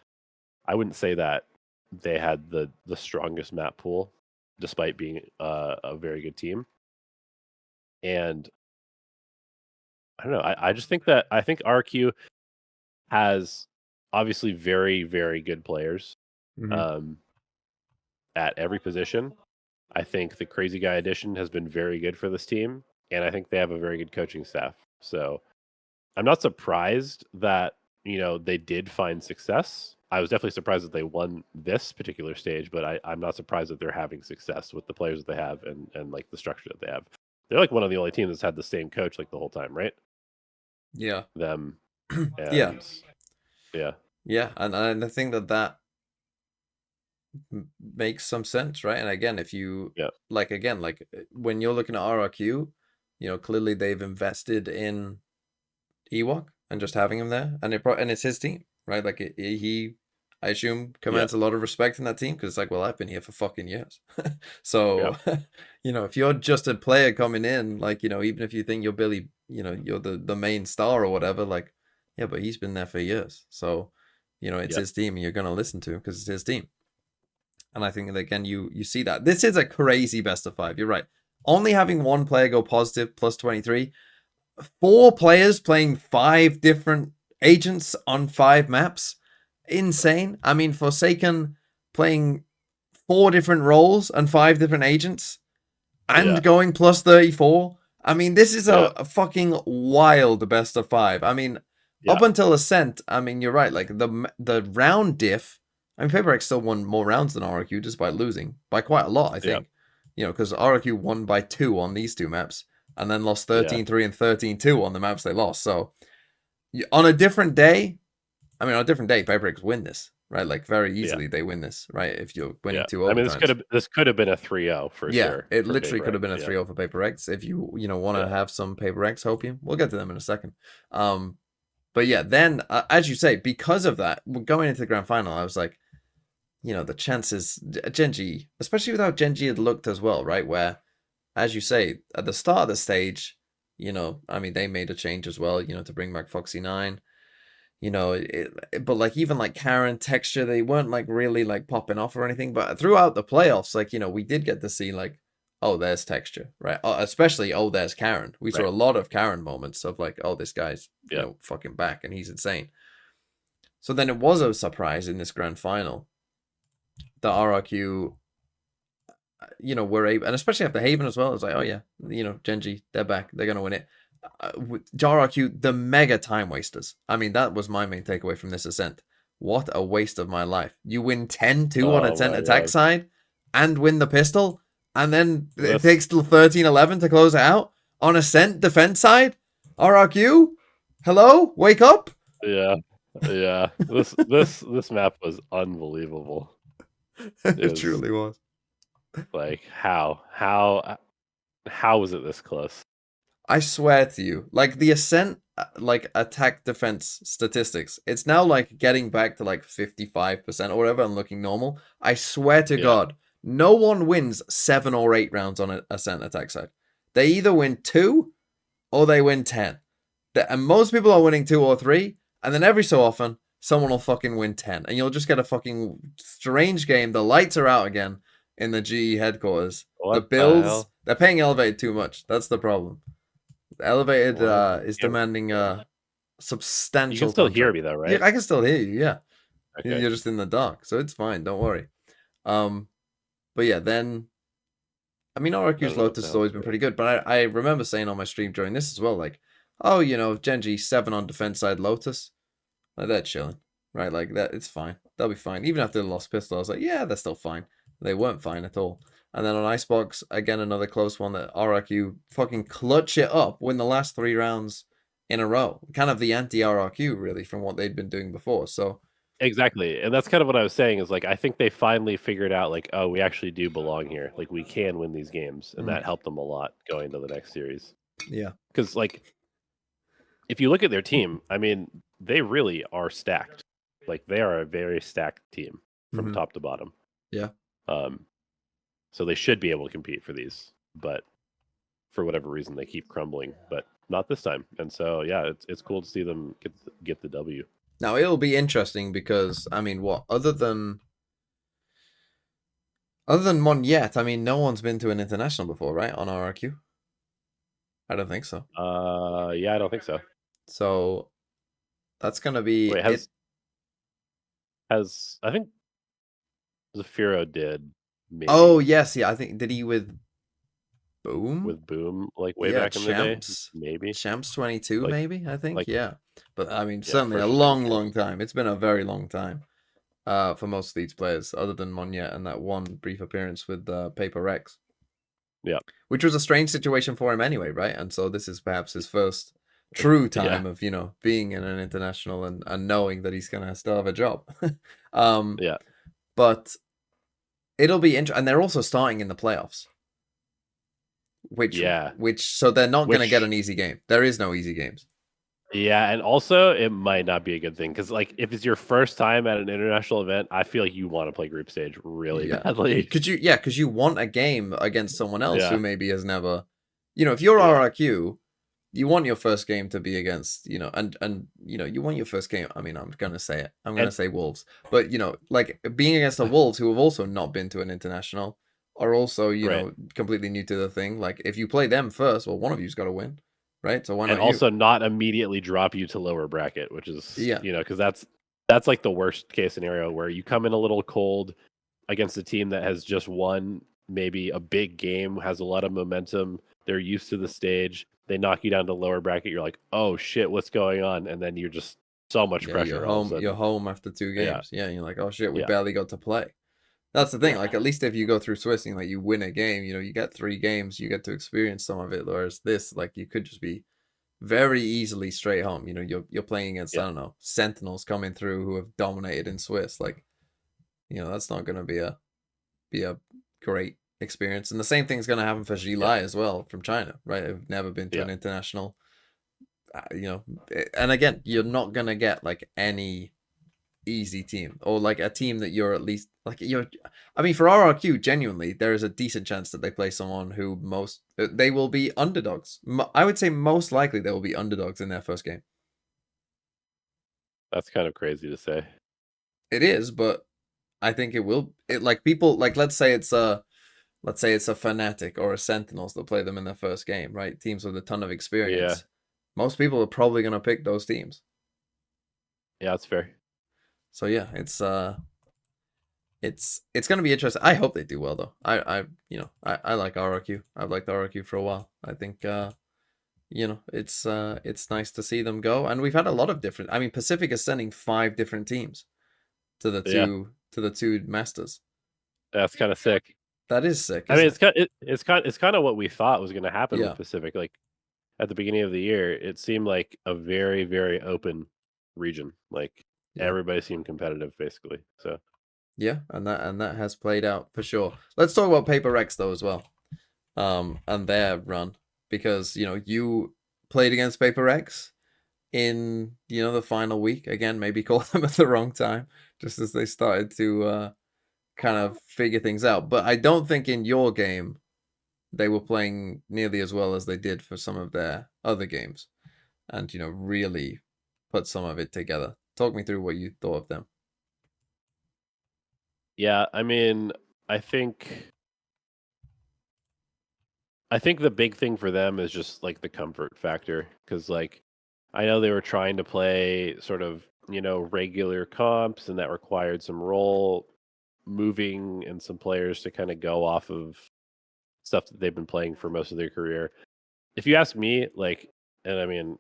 I wouldn't say that they had the strongest map pool, despite being a very good team. And I don't know. I just think that I think RQ has obviously very, very good players at every position. I think the Crazy Guy edition has been very good for this team, and I think they have a very good coaching staff. So I'm not surprised that, you know, they did find success. I was definitely surprised that they won this particular stage, but I'm not surprised that they're having success with the players that they have and like the structure that they have. They're like one of the only teams that's had the same coach like the whole time, right? Yeah. Them Yeah. and yeah. Yeah. And I think that makes some sense, right? And again, if you Yeah. like, again, like when you're looking at RRQ, you know, clearly they've invested in Ewok and just having him there, and it's his team, right? Like he, I assume, Yeah. commands a lot of respect in that team, because it's like, well, I've been here for fucking years. Yeah. So, you know, if you're just a player coming in, like, you know, even if you think you're Billy, you know, you're the main star or whatever, like, yeah, but he's been there for years. So, you know, it's Yep. his team, and you're gonna listen to him because it's his team. And I think that again, you see that this is a crazy best of 5. You're right. Only having one player go positive plus 23. 4 players playing 5 different agents on 5 maps. Insane. I mean, Forsaken playing 4 different roles and 5 different agents and going plus 34. I mean, this is a fucking wild best of 5. I mean, up until Ascent, I mean, you're right. Like the round diff. I mean, PaperX still won more rounds than RQ despite losing by quite a lot, I think. You know, because RQ won by 2 on these 2 maps, and then lost 13-3 and 13-2 on the maps they lost. So on a different day, I mean, on a different day, PaperX win this, right? Like very easily they win this, right? If you're winning 2 overtimes. I mean, this could have been a 3-0 for sure. It literally could have been a 3-0 for PaperX. If you know want to have some PaperX hopium, we'll get to them in a second. But yeah, then as you say, because of that, going into the grand final, I was like, you know, the chances Gen G, especially without Gen G had looked as well, right? Where, as you say, at the start of the stage, you know, I mean, they made a change as well, you know, to bring back Foxy 9. You know, but like even like Karen, Texture, they weren't like really like popping off or anything. But throughout the playoffs, like, you know, we did get to see like, oh, there's Texture, right? Especially, oh, there's Karen. We saw a lot of Karen moments of like, oh, this guy's, you know, fucking back and he's insane. So then it was a surprise in this grand final that RRQ, you know, were able, and especially after Haven as well, it was like, oh yeah, you know, Gen G, they're back, they're gonna win it. RRQ, the mega time wasters. I mean, that was my main takeaway from this Ascent. What a waste of my life. You win 10-2 on Ascent attack side and win the pistol, and then it takes till 13-11 to close it out on Ascent defense side. RRQ, hello, wake up. Yeah. Yeah, this map was unbelievable. It It was truly was. like how was it this close? I swear to you, like the Ascent, like attack defense statistics, it's now like getting back to like 55% or whatever and looking normal. I swear to Yeah. God, no one wins 7 or 8 rounds on an Ascent attack side. They either win 2 or they win 10. And most people are winning 2 or 3, and then every so often, someone will fucking win 10. And you'll just get a fucking strange game. The lights are out again in the GE headquarters. The What the builds, hell? they're paying Elevate too much. That's the problem. Elevated What? is Yeah, demanding a you can substantial still hear contract. me though, Yeah, right? I can still hear you. Yeah, Okay. you're just in the dark, so it's fine. Don't worry. Um, but yeah, then I mean, I RRQ's don't know what Lotus the has hell's always been pretty good, but I remember saying on my stream during this as well, like, oh, Genji 7 on defense side Lotus, like they're chilling, right? Like that, it's fine. They'll be fine. Even after they lost pistol, I was like, yeah, they're still fine. They weren't fine at all. And then on Icebox, again, another close one that RRQ fucking clutch it up, win the last 3 rounds in a row. Kind of the anti-RRQ, really, from what they'd been doing before. So, Exactly, and that's kind of what I was saying is, like, I think they finally figured out, like, "Oh, we actually do belong here, like, we can win these games," and mm, that helped them a lot going to the next series. yeah. Because, like, if you look at their team, I mean, they really are stacked. Like, they are a very stacked team from Hmm. top to bottom. Yeah. Um, so they should be able to compete for these, but for whatever reason, they keep crumbling, but not this time, and so, yeah, it's cool to see them get the W. Now, it'll be interesting because, I mean, what, other than Monyet, I mean, no one's been to an international before, right? On RRQ? I don't think so. Yeah, I don't think so. So that's gonna be Wait, it. has I think Zafiro did Oh maybe yes, yeah. I think did he with Boom? with Boom like way Yeah, back in the day, Champs. maybe Champs 22, like maybe, I think. like Yeah. But I mean, yeah, certainly a first or second long, champs. long time. It's been a very long time for most of these players, other than Monyet and that one brief appearance with Paper Rex. Yeah, Which was a strange situation for him anyway, right? And so this is perhaps his first true yeah, time of, being in an international and knowing that he's gonna still have a job. um, yeah, but it'll be interesting, and they're also starting in the playoffs, which yeah. which so they're not gonna get Which an easy game. There is no easy games. yeah, and also it might not be a good thing because like if it's your first time at an international event, I feel like you want to play group stage really Yeah, badly. because you want a game against someone else who Yeah, maybe has never, if you're yeah, RRQ, you want your first game to be against, and you want your first game. I mean, I'm gonna say it. I'm gonna and say Wolves, but like being against the Wolves who have also not been to an international are also right, completely new to the thing. Like if you play them first, well, one of you's got to win, right? So why and not you? also not immediately drop you to lower bracket, which is Yeah, because that's like the worst case scenario where you come in a little cold against a team that has just won maybe a big game, has a lot of momentum. They're used to the stage. They knock you down to lower bracket. You're like, oh shit, what's going on? And then you're just so much yeah, you're pressure all of a home. You're sudden. home after two Yeah, games. Yeah, and you're like, oh shit, we yeah, barely got to play. That's the thing. yeah, Like at least if you go through Swiss and like you win a game, you get 3 games, you get to experience some of it. Whereas this, like you could just be very easily straight home. You're playing against, yeah, I don't know, Sentinels coming through who have dominated in Swiss. Like that's not going to be a great experience. And the same thing's going to happen for yeah, Zhilai as well from China, right? Who've never been to yeah, an international. And again, you're not going to get like any easy team or like a team that you're at least like you're. I mean, for RRQ, genuinely, there is a decent chance that they play someone who they will be underdogs. I would say most likely they will be underdogs in their first game. that's kind of crazy to say. It is, but I think it will. It like people like let's say it's a Fnatic or a Sentinels that play them in their first game, right? Teams with a ton of Yeah, experience. Most people are probably gonna pick those teams. yeah, that's fair. So yeah, it's gonna be interesting. I hope they do well though. I like RRQ. I've liked RRQ for a while. I think it's nice to see them go. And we've had a lot of different. I mean, Pacific is sending 5 different teams to the Yeah, two masters. that's kind of sick. That is sick, I mean, isn't it? it's kind of what we thought was going to happen with Yeah. Pacific. Like at the beginning of the year, it seemed like a very very open region. Like Yeah. everybody seemed competitive basically. So Yeah, and that has played out for sure. Let's talk about Paper Rex though as well. And their run, because you played against Paper Rex in the final week again. Maybe call them at the wrong time, just as they started to kind of figure things out. But I don't think in your game they were playing nearly as well as they did for some of their other games, and really put some of it together. Talk me through what you thought of them. yeah, I mean, I think I think the big thing for them is just like the comfort factor, because like I know they were trying to play sort of regular comps, and that required some role moving and some players to kind of go off of stuff that they've been playing for most of their career. If you ask me, like, and I mean,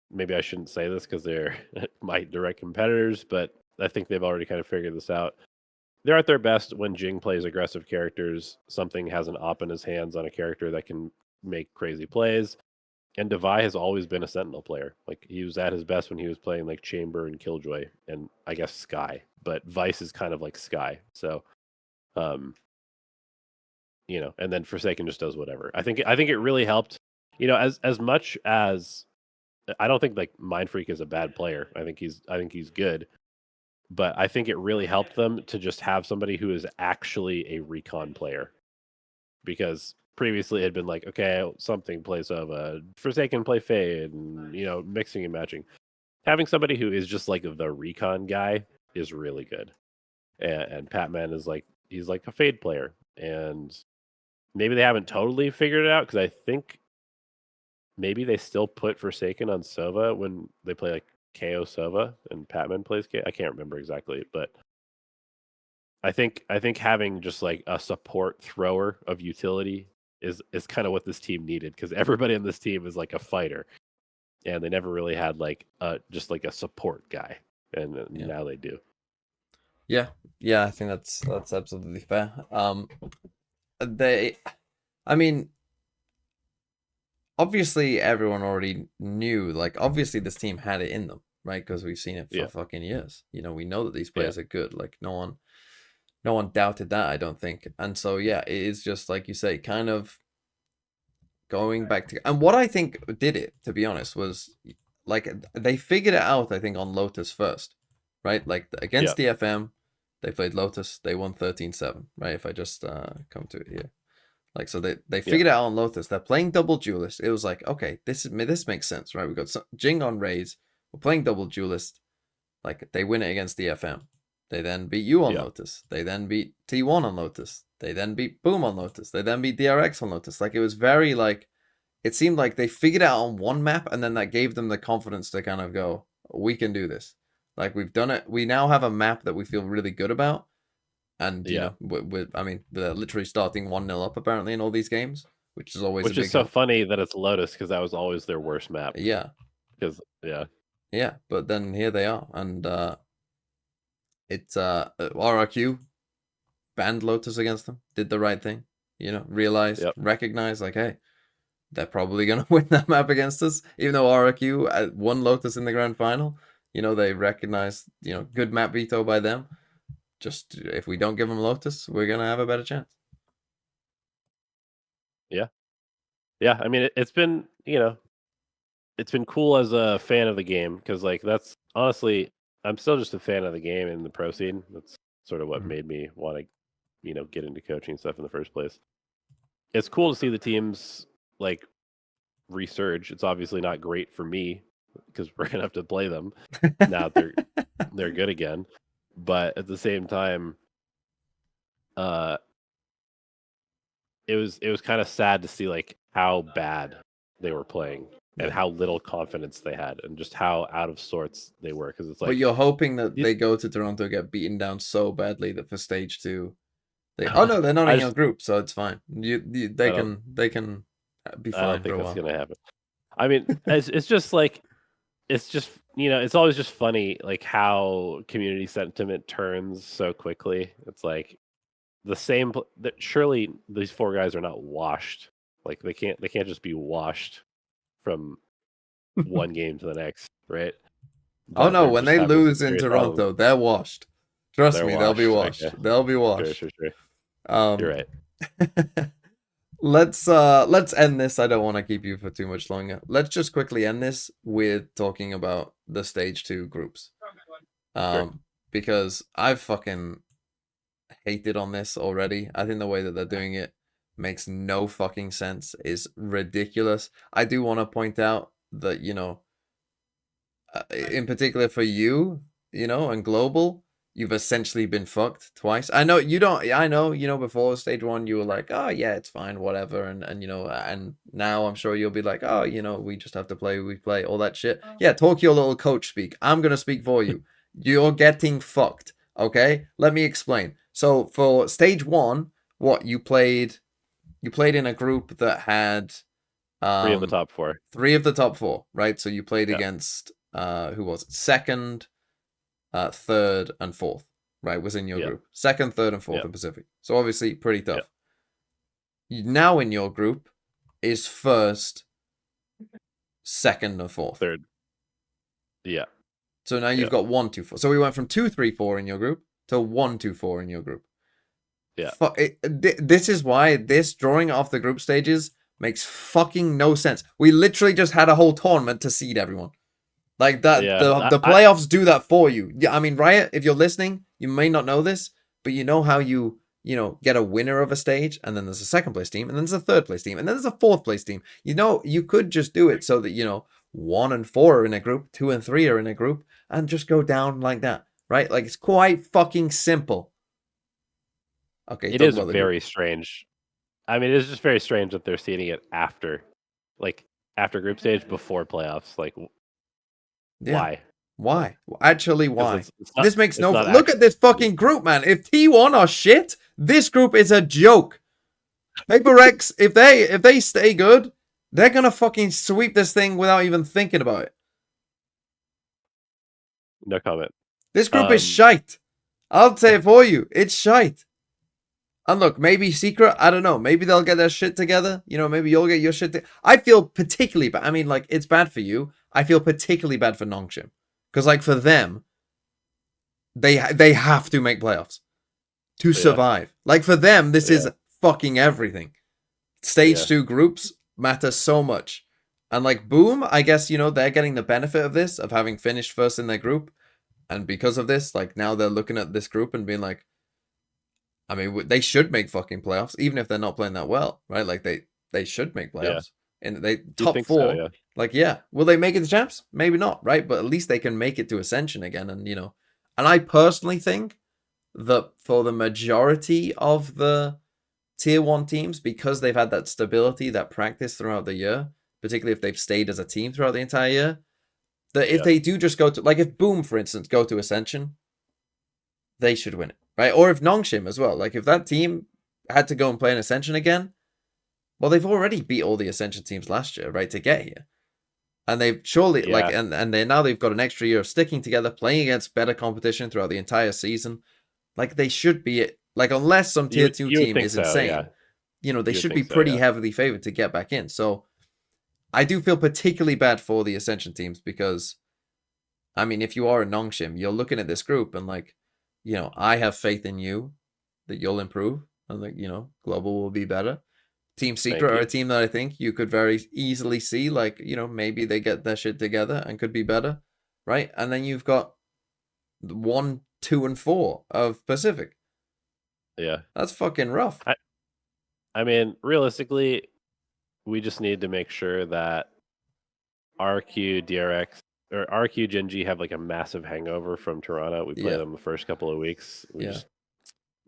maybe I shouldn't say this because they're my direct competitors, but I think they've already kind of figured this out. They're at their best when Jing plays aggressive characters. Something has an op in his hands on a character that can make crazy plays. And Devi has always been a Sentinel player. Like he was at his best when he was playing like Chamber and Killjoy, and I guess Sky. But Vice is kind of like Sky. So, um, and then Forsaken just does whatever. I think it really helped. As much as I don't think like Mind Freak is a bad player. I think he's good, but I think it really helped them to just have somebody who is actually a recon player, because previously it had been like, okay, something plays Sova, Forsaken play Fade, and mixing and matching. Having somebody who is just like the recon guy is really good. And Patman is like, he's like a Fade player, and maybe they haven't totally figured it out, because I think maybe they still put Forsaken on Sova when they play like KO Sova and Patman plays KO. I can't remember exactly, but I think having just like a support thrower of utility is kind of what this team needed, because everybody on this team is like a fighter, and they never really had like just like a support guy, and Yeah. now they do. Yeah, yeah, I think that's absolutely fair. They, I mean, obviously everyone already knew. Like, obviously this team had it in them, right? Because we've seen it for Yeah, fucking years. We know that these yeah, players are good. Like, no one doubted that. I don't think. And so yeah, it is just like you say, kind of going back to. And what I think did it, to be honest, was like they figured it out. I think on Lotus first, right? Like yeah, against DFM, they played Lotus. They won 13-7, right? If I just come to it here. Like, so they yeah, figured it out on Lotus. They're playing double duelist. It was like, okay, this makes sense, right? We got Jing on Raze. We're playing double duelist. Like, they win it against DFM. They then beat you on yeah, Lotus. They then beat T1 on Lotus. They then beat Boom on Lotus. They then beat DRX on Lotus. Like, it was very like, it seemed like they figured it out on one map, and then that gave them the confidence to kind of go, we can do this. Like, we've done it. We now have a map that we feel really good about, and yeah. I mean, they're literally starting 1-0 up apparently in all these games, which is always a Which is big so help. funny that it's Lotus, because that was always their worst map. Yeah, Because yeah, yeah, but then here they are, and it's RRQ banned Lotus against them, did the right thing, realized, yep, recognized, like, hey, they're probably gonna win that map against us, even though RRQ won Lotus in the grand final. They recognized, good map veto by them. Just if we don't give them Lotus, we're gonna have a better chance. yeah, yeah. I mean, it's been it's been cool as a fan of the game, because like that's honestly, I'm still just a fan of the game and the pro scene. That's sort of what Mhm. made me want to get into coaching stuff in the first place. It's cool to see the teams like resurge. It's obviously not great for me, because we're gonna have to play them now that they're good again. But at the same time, uh, it was kind of sad to see like how bad they were playing, and Yeah. how little confidence they had, and just how out of sorts they were. Because it's But like, you're hoping that these- they go to Toronto, get beaten down so badly that for stage two, oh no, they're not I in your just group, so it's fine. They I don't can be I don't fine for think a that's while. gonna happen. I mean, it's just like, it's just it's always just funny like how community sentiment turns so quickly. It's like the same that surely these four guys are not washed. Like they can't just be washed from one game to the next, right? Oh that no, they're when just they having some lose in serious problems. Toronto, they're washed. Trust They're me, they'll be washed. Okay. washed. They'll be Sure, washed. sure, sure. You're Um, right. let's end this. I don't want to keep you for too much longer. Let's just quickly end this with talking about the stage 2 groups. Sure. Because I've fucking hated on this already. I think the way that they're doing it makes no fucking sense. Is ridiculous. I do want to point out that, in particular for you, and global, you've essentially been fucked twice. I know you don't. I know, before stage 1, you were like, oh yeah, it's fine, whatever, and now I'm sure you'll be like, oh, we just have to play, we play all that shit. Yeah, talk your little coach speak. I'm gonna speak for you. You're getting fucked. Okay, let me explain. So for stage 1, what you played? You played in a group that had 3 of the top 4. 3 of the top 4, right? So you played Yeah. against who was it? Second, third, and fourth, right? Was in your Yeah. group. Second, third, and fourth Yeah. in Pacific. So obviously pretty Yeah. tough. Now in your group is first, second, and fourth. 3rd. Yeah. So now you've got 1, 2, 4. So we went from 2, 3, 4 in your group to 1, 2, 4 in your group. Yeah. This is why this drawing off the group stages makes fucking no sense. We literally just had a whole tournament to seed everyone. Like that, Yeah. the playoffs do that for you. Yeah, I mean, Riot, if you're listening, you may not know this, but you know how you get a winner of a stage, and then there's a second place team, and then there's a third place team, and then there's a fourth place team. You could just do it so that 1 and 4 are in a group, 2 and 3 are in a group, and just go down like that, right? Like it's quite fucking simple. Okay, It is very strange. I mean, it is just very strange that they're seeding it after group stage before playoffs. Like, Yeah. why? Why? Actually, why? It's not, This makes no. not Look at this fucking group, man. If T1 are shit, this group is a joke. Paper X, if they stay good, they're gonna fucking sweep this thing without even thinking about it. No comment. This group is shite. I'll say it for you. It's shite. And look, maybe Secret, I don't know. Maybe they'll get their shit together. Maybe you'll get your shit I feel particularly bad. I mean, like, it's bad for you. I feel particularly bad for Nongshim. Because, like, for them, they have to make playoffs to survive. Like, for them, this is fucking everything. Stage 2 groups matter so much. And, like, Boom, I guess, they're getting the benefit of this, of having finished first in their group. And because of this, like, now they're looking at this group and being like, I mean, they should make fucking playoffs, even if they're not playing that well, right? Like, they should make playoffs. And they top 4. So, Like, yeah. Will they make it to champs? Maybe not, right? But at least they can make it to Ascension again. And, and I personally think that for the majority of the tier 1 teams, because they've had that stability, that practice throughout the year, particularly if they've stayed as a team throughout the entire year, that if they do just go to, like, if Boom, for instance, go to Ascension, they should win it, right? Or if Nongshim as well. Like, if that team had to go and play an Ascension again, well, they've already beat all the Ascension teams last year, right, to get here. And they've surely, like, and now they've got an extra year of sticking together, playing against better competition throughout the entire season. Like, they should be, like, unless some tier 2 team is insane, they should be pretty heavily favored to get back in. So I do feel particularly bad for the Ascension teams because, I mean, if you are a Nongshim, you're looking at this group and, like, I have faith in you that you'll improve and that, Global will be better. Team Secret are a team that I think you could very easily see, like, maybe they get their shit together and could be better, right? And then you've got 1, 2, and 4 of Pacific. Yeah. That's fucking rough. I mean, realistically, we just need to make sure that RQ, DRX, or RQ, Genji have, like, a massive hangover from Toronto. We play them the first couple of weeks. We just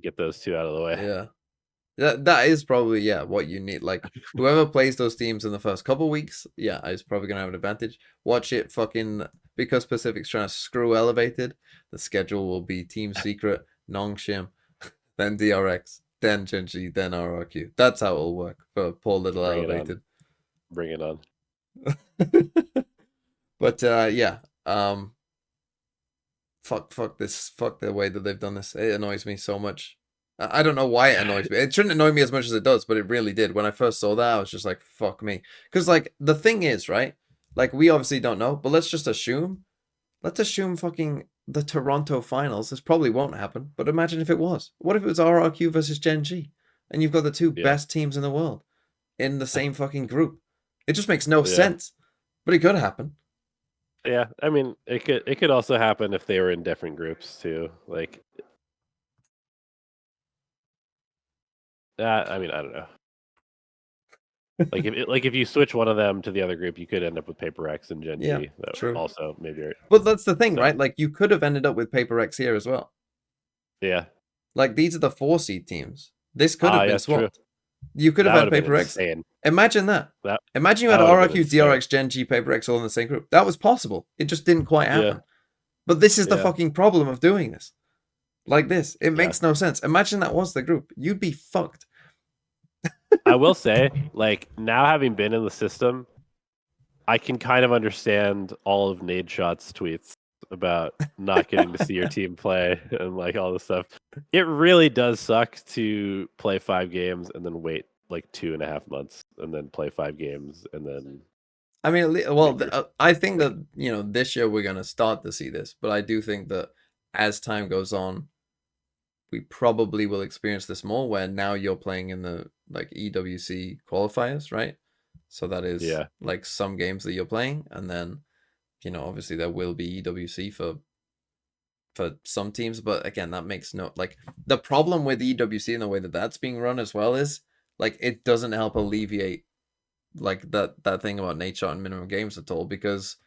get those 2 out of the way. Yeah. That is probably, what you need. Like, whoever plays those teams in the first couple weeks, is probably going to have an advantage. Watch it fucking, because Pacific's trying to screw Elevated, the schedule will be Team Secret, Nongshim, then DRX, then Genji, then RRQ. That's how it'll work for poor little Elevated. Bring it on. But, fuck this, fuck the way that they've done this. It annoys me so much. I don't know why it annoys me. It shouldn't annoy me as much as it does, but it really did. When I first saw that, I was just like, fuck me. Because, like, the thing is, right? Like, we obviously don't know, but let's just assume let's assume fucking the Toronto finals. This probably won't happen, but imagine if it was. What if it was RRQ versus Gen G, and you've got the two Yeah. best teams in the world in the same fucking group? It just makes no Yeah. sense, but it could happen. Yeah. I mean, it could also happen if they were in different groups too. Like, I mean, I don't know. Like if you switch one of them to the other group, you could end up with Paper X and Gen Yeah, G. That true. also maybe. But that's the thing, So right? Like you could have ended up with Paper X here as well. yeah. Like these are the 4 seed teams. This could Ah, have yeah, been it's true. swapped. You could have That had would have been Paper X. insane. Imagine that. That Imagine you had that would have been RRQ, insane. DRX, Gen G, Paper X all in the same group. That was possible. It just didn't quite happen. Yeah. But this is the Yeah. fucking problem of doing this. Like this. It Yeah. makes no sense. Imagine that was the group. You'd be fucked. I will say, like, now having been in the system, I can kind of understand all of Nadeshot's tweets about not getting to see your team play and like all this stuff. It really does suck to play 5 games and then wait like 2.5 months and then play 5 games and then I mean, well, maybe I think that, you know, this year we're going to start to see this, but I do think that as time goes on, we probably will experience this more where now you're playing in the like EWC qualifiers, right? So that is Yeah. like some games that you're playing, and then, you know, obviously there will be EWC for some teams, but again, that makes no, like, the problem with EWC and the way that that's being run as well is like it doesn't help alleviate like that thing about Nate Shot and minimum games at all, because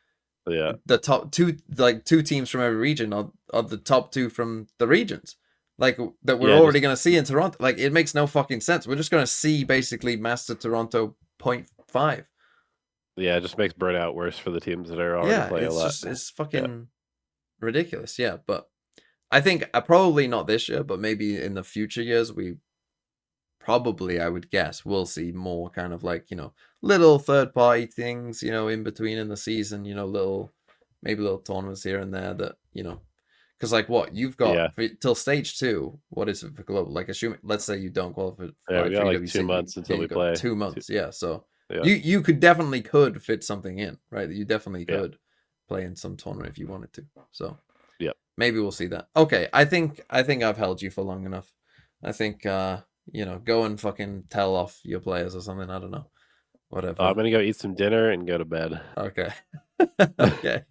Yeah. the top two, like 2 teams from every region are the top 2 from the regions, like that we're Yeah, already just going to see in Toronto. Like it makes no fucking sense. We're just going to see basically Master Toronto 0.5. yeah, it just makes burnout worse for the teams that are already Yeah, playing a lot. it's fucking ridiculous. Yeah, but I think probably not this year, but maybe in the future years we probably, I would guess, we'll see more kind of like, you know, little third party things, you know, in between in the season, you know, maybe little tournaments here and there that, you know, because like what you've got Yeah. till stage 2, what is it for global? Like assuming, let's say you don't qualify Yeah, we for got like EWC, 2 months until we you've got play. 2 months, yeah. So Yeah. you could definitely fit something in, right? You definitely Yeah. could play in some tournament if you wanted to. So Yep. maybe we'll see that. Okay, I think I've held you for long enough. I think you know, go and fucking tell off your players or something. I don't know. Whatever. I'm gonna go eat some dinner and go to bed. Okay. Okay.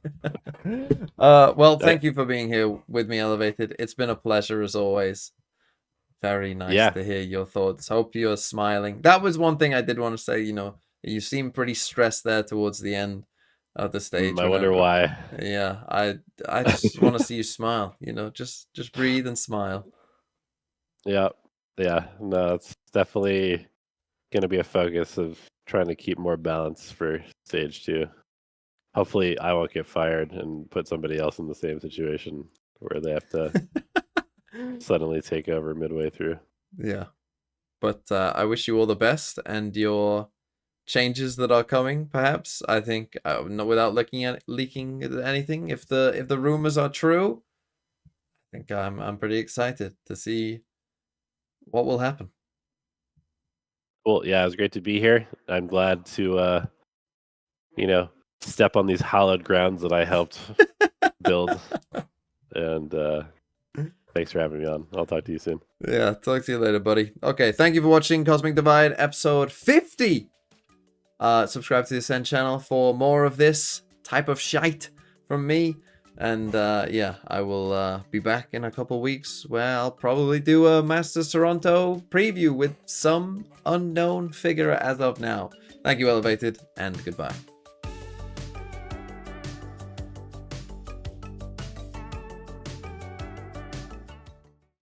Well, thank you for being here with me, Elevated. It's been a pleasure as always. Very nice Yeah. to hear your thoughts. Hope you're smiling. That was one thing I did want to say, you know, you seem pretty stressed there towards the end of the stage. I wonder why. Yeah, I just want to see you smile, you know, just breathe and smile. Yeah. Yeah. No, it's definitely gonna be a focus of trying to keep more balance for stage 2. Hopefully I won't get fired and put somebody else in the same situation where they have to suddenly take over midway through. Yeah. But I wish you all the best, and your changes that are coming, perhaps. I think no, without leaking anything, if the rumors are true, I think I'm pretty excited to see what will happen. Cool. Yeah, it was great to be here. I'm glad to you know, step on these hallowed grounds that I helped build. And thanks for having me on. I'll talk to you soon. Yeah, talk to you later, buddy. Okay, thank you for watching Cosmic Divide episode 50. Subscribe to the Acend channel for more of this type of shite from me. And yeah, I will be back in a couple weeks where I'll probably do a Masters Toronto preview with some unknown figure as of now. Thank you, Elevated, and goodbye.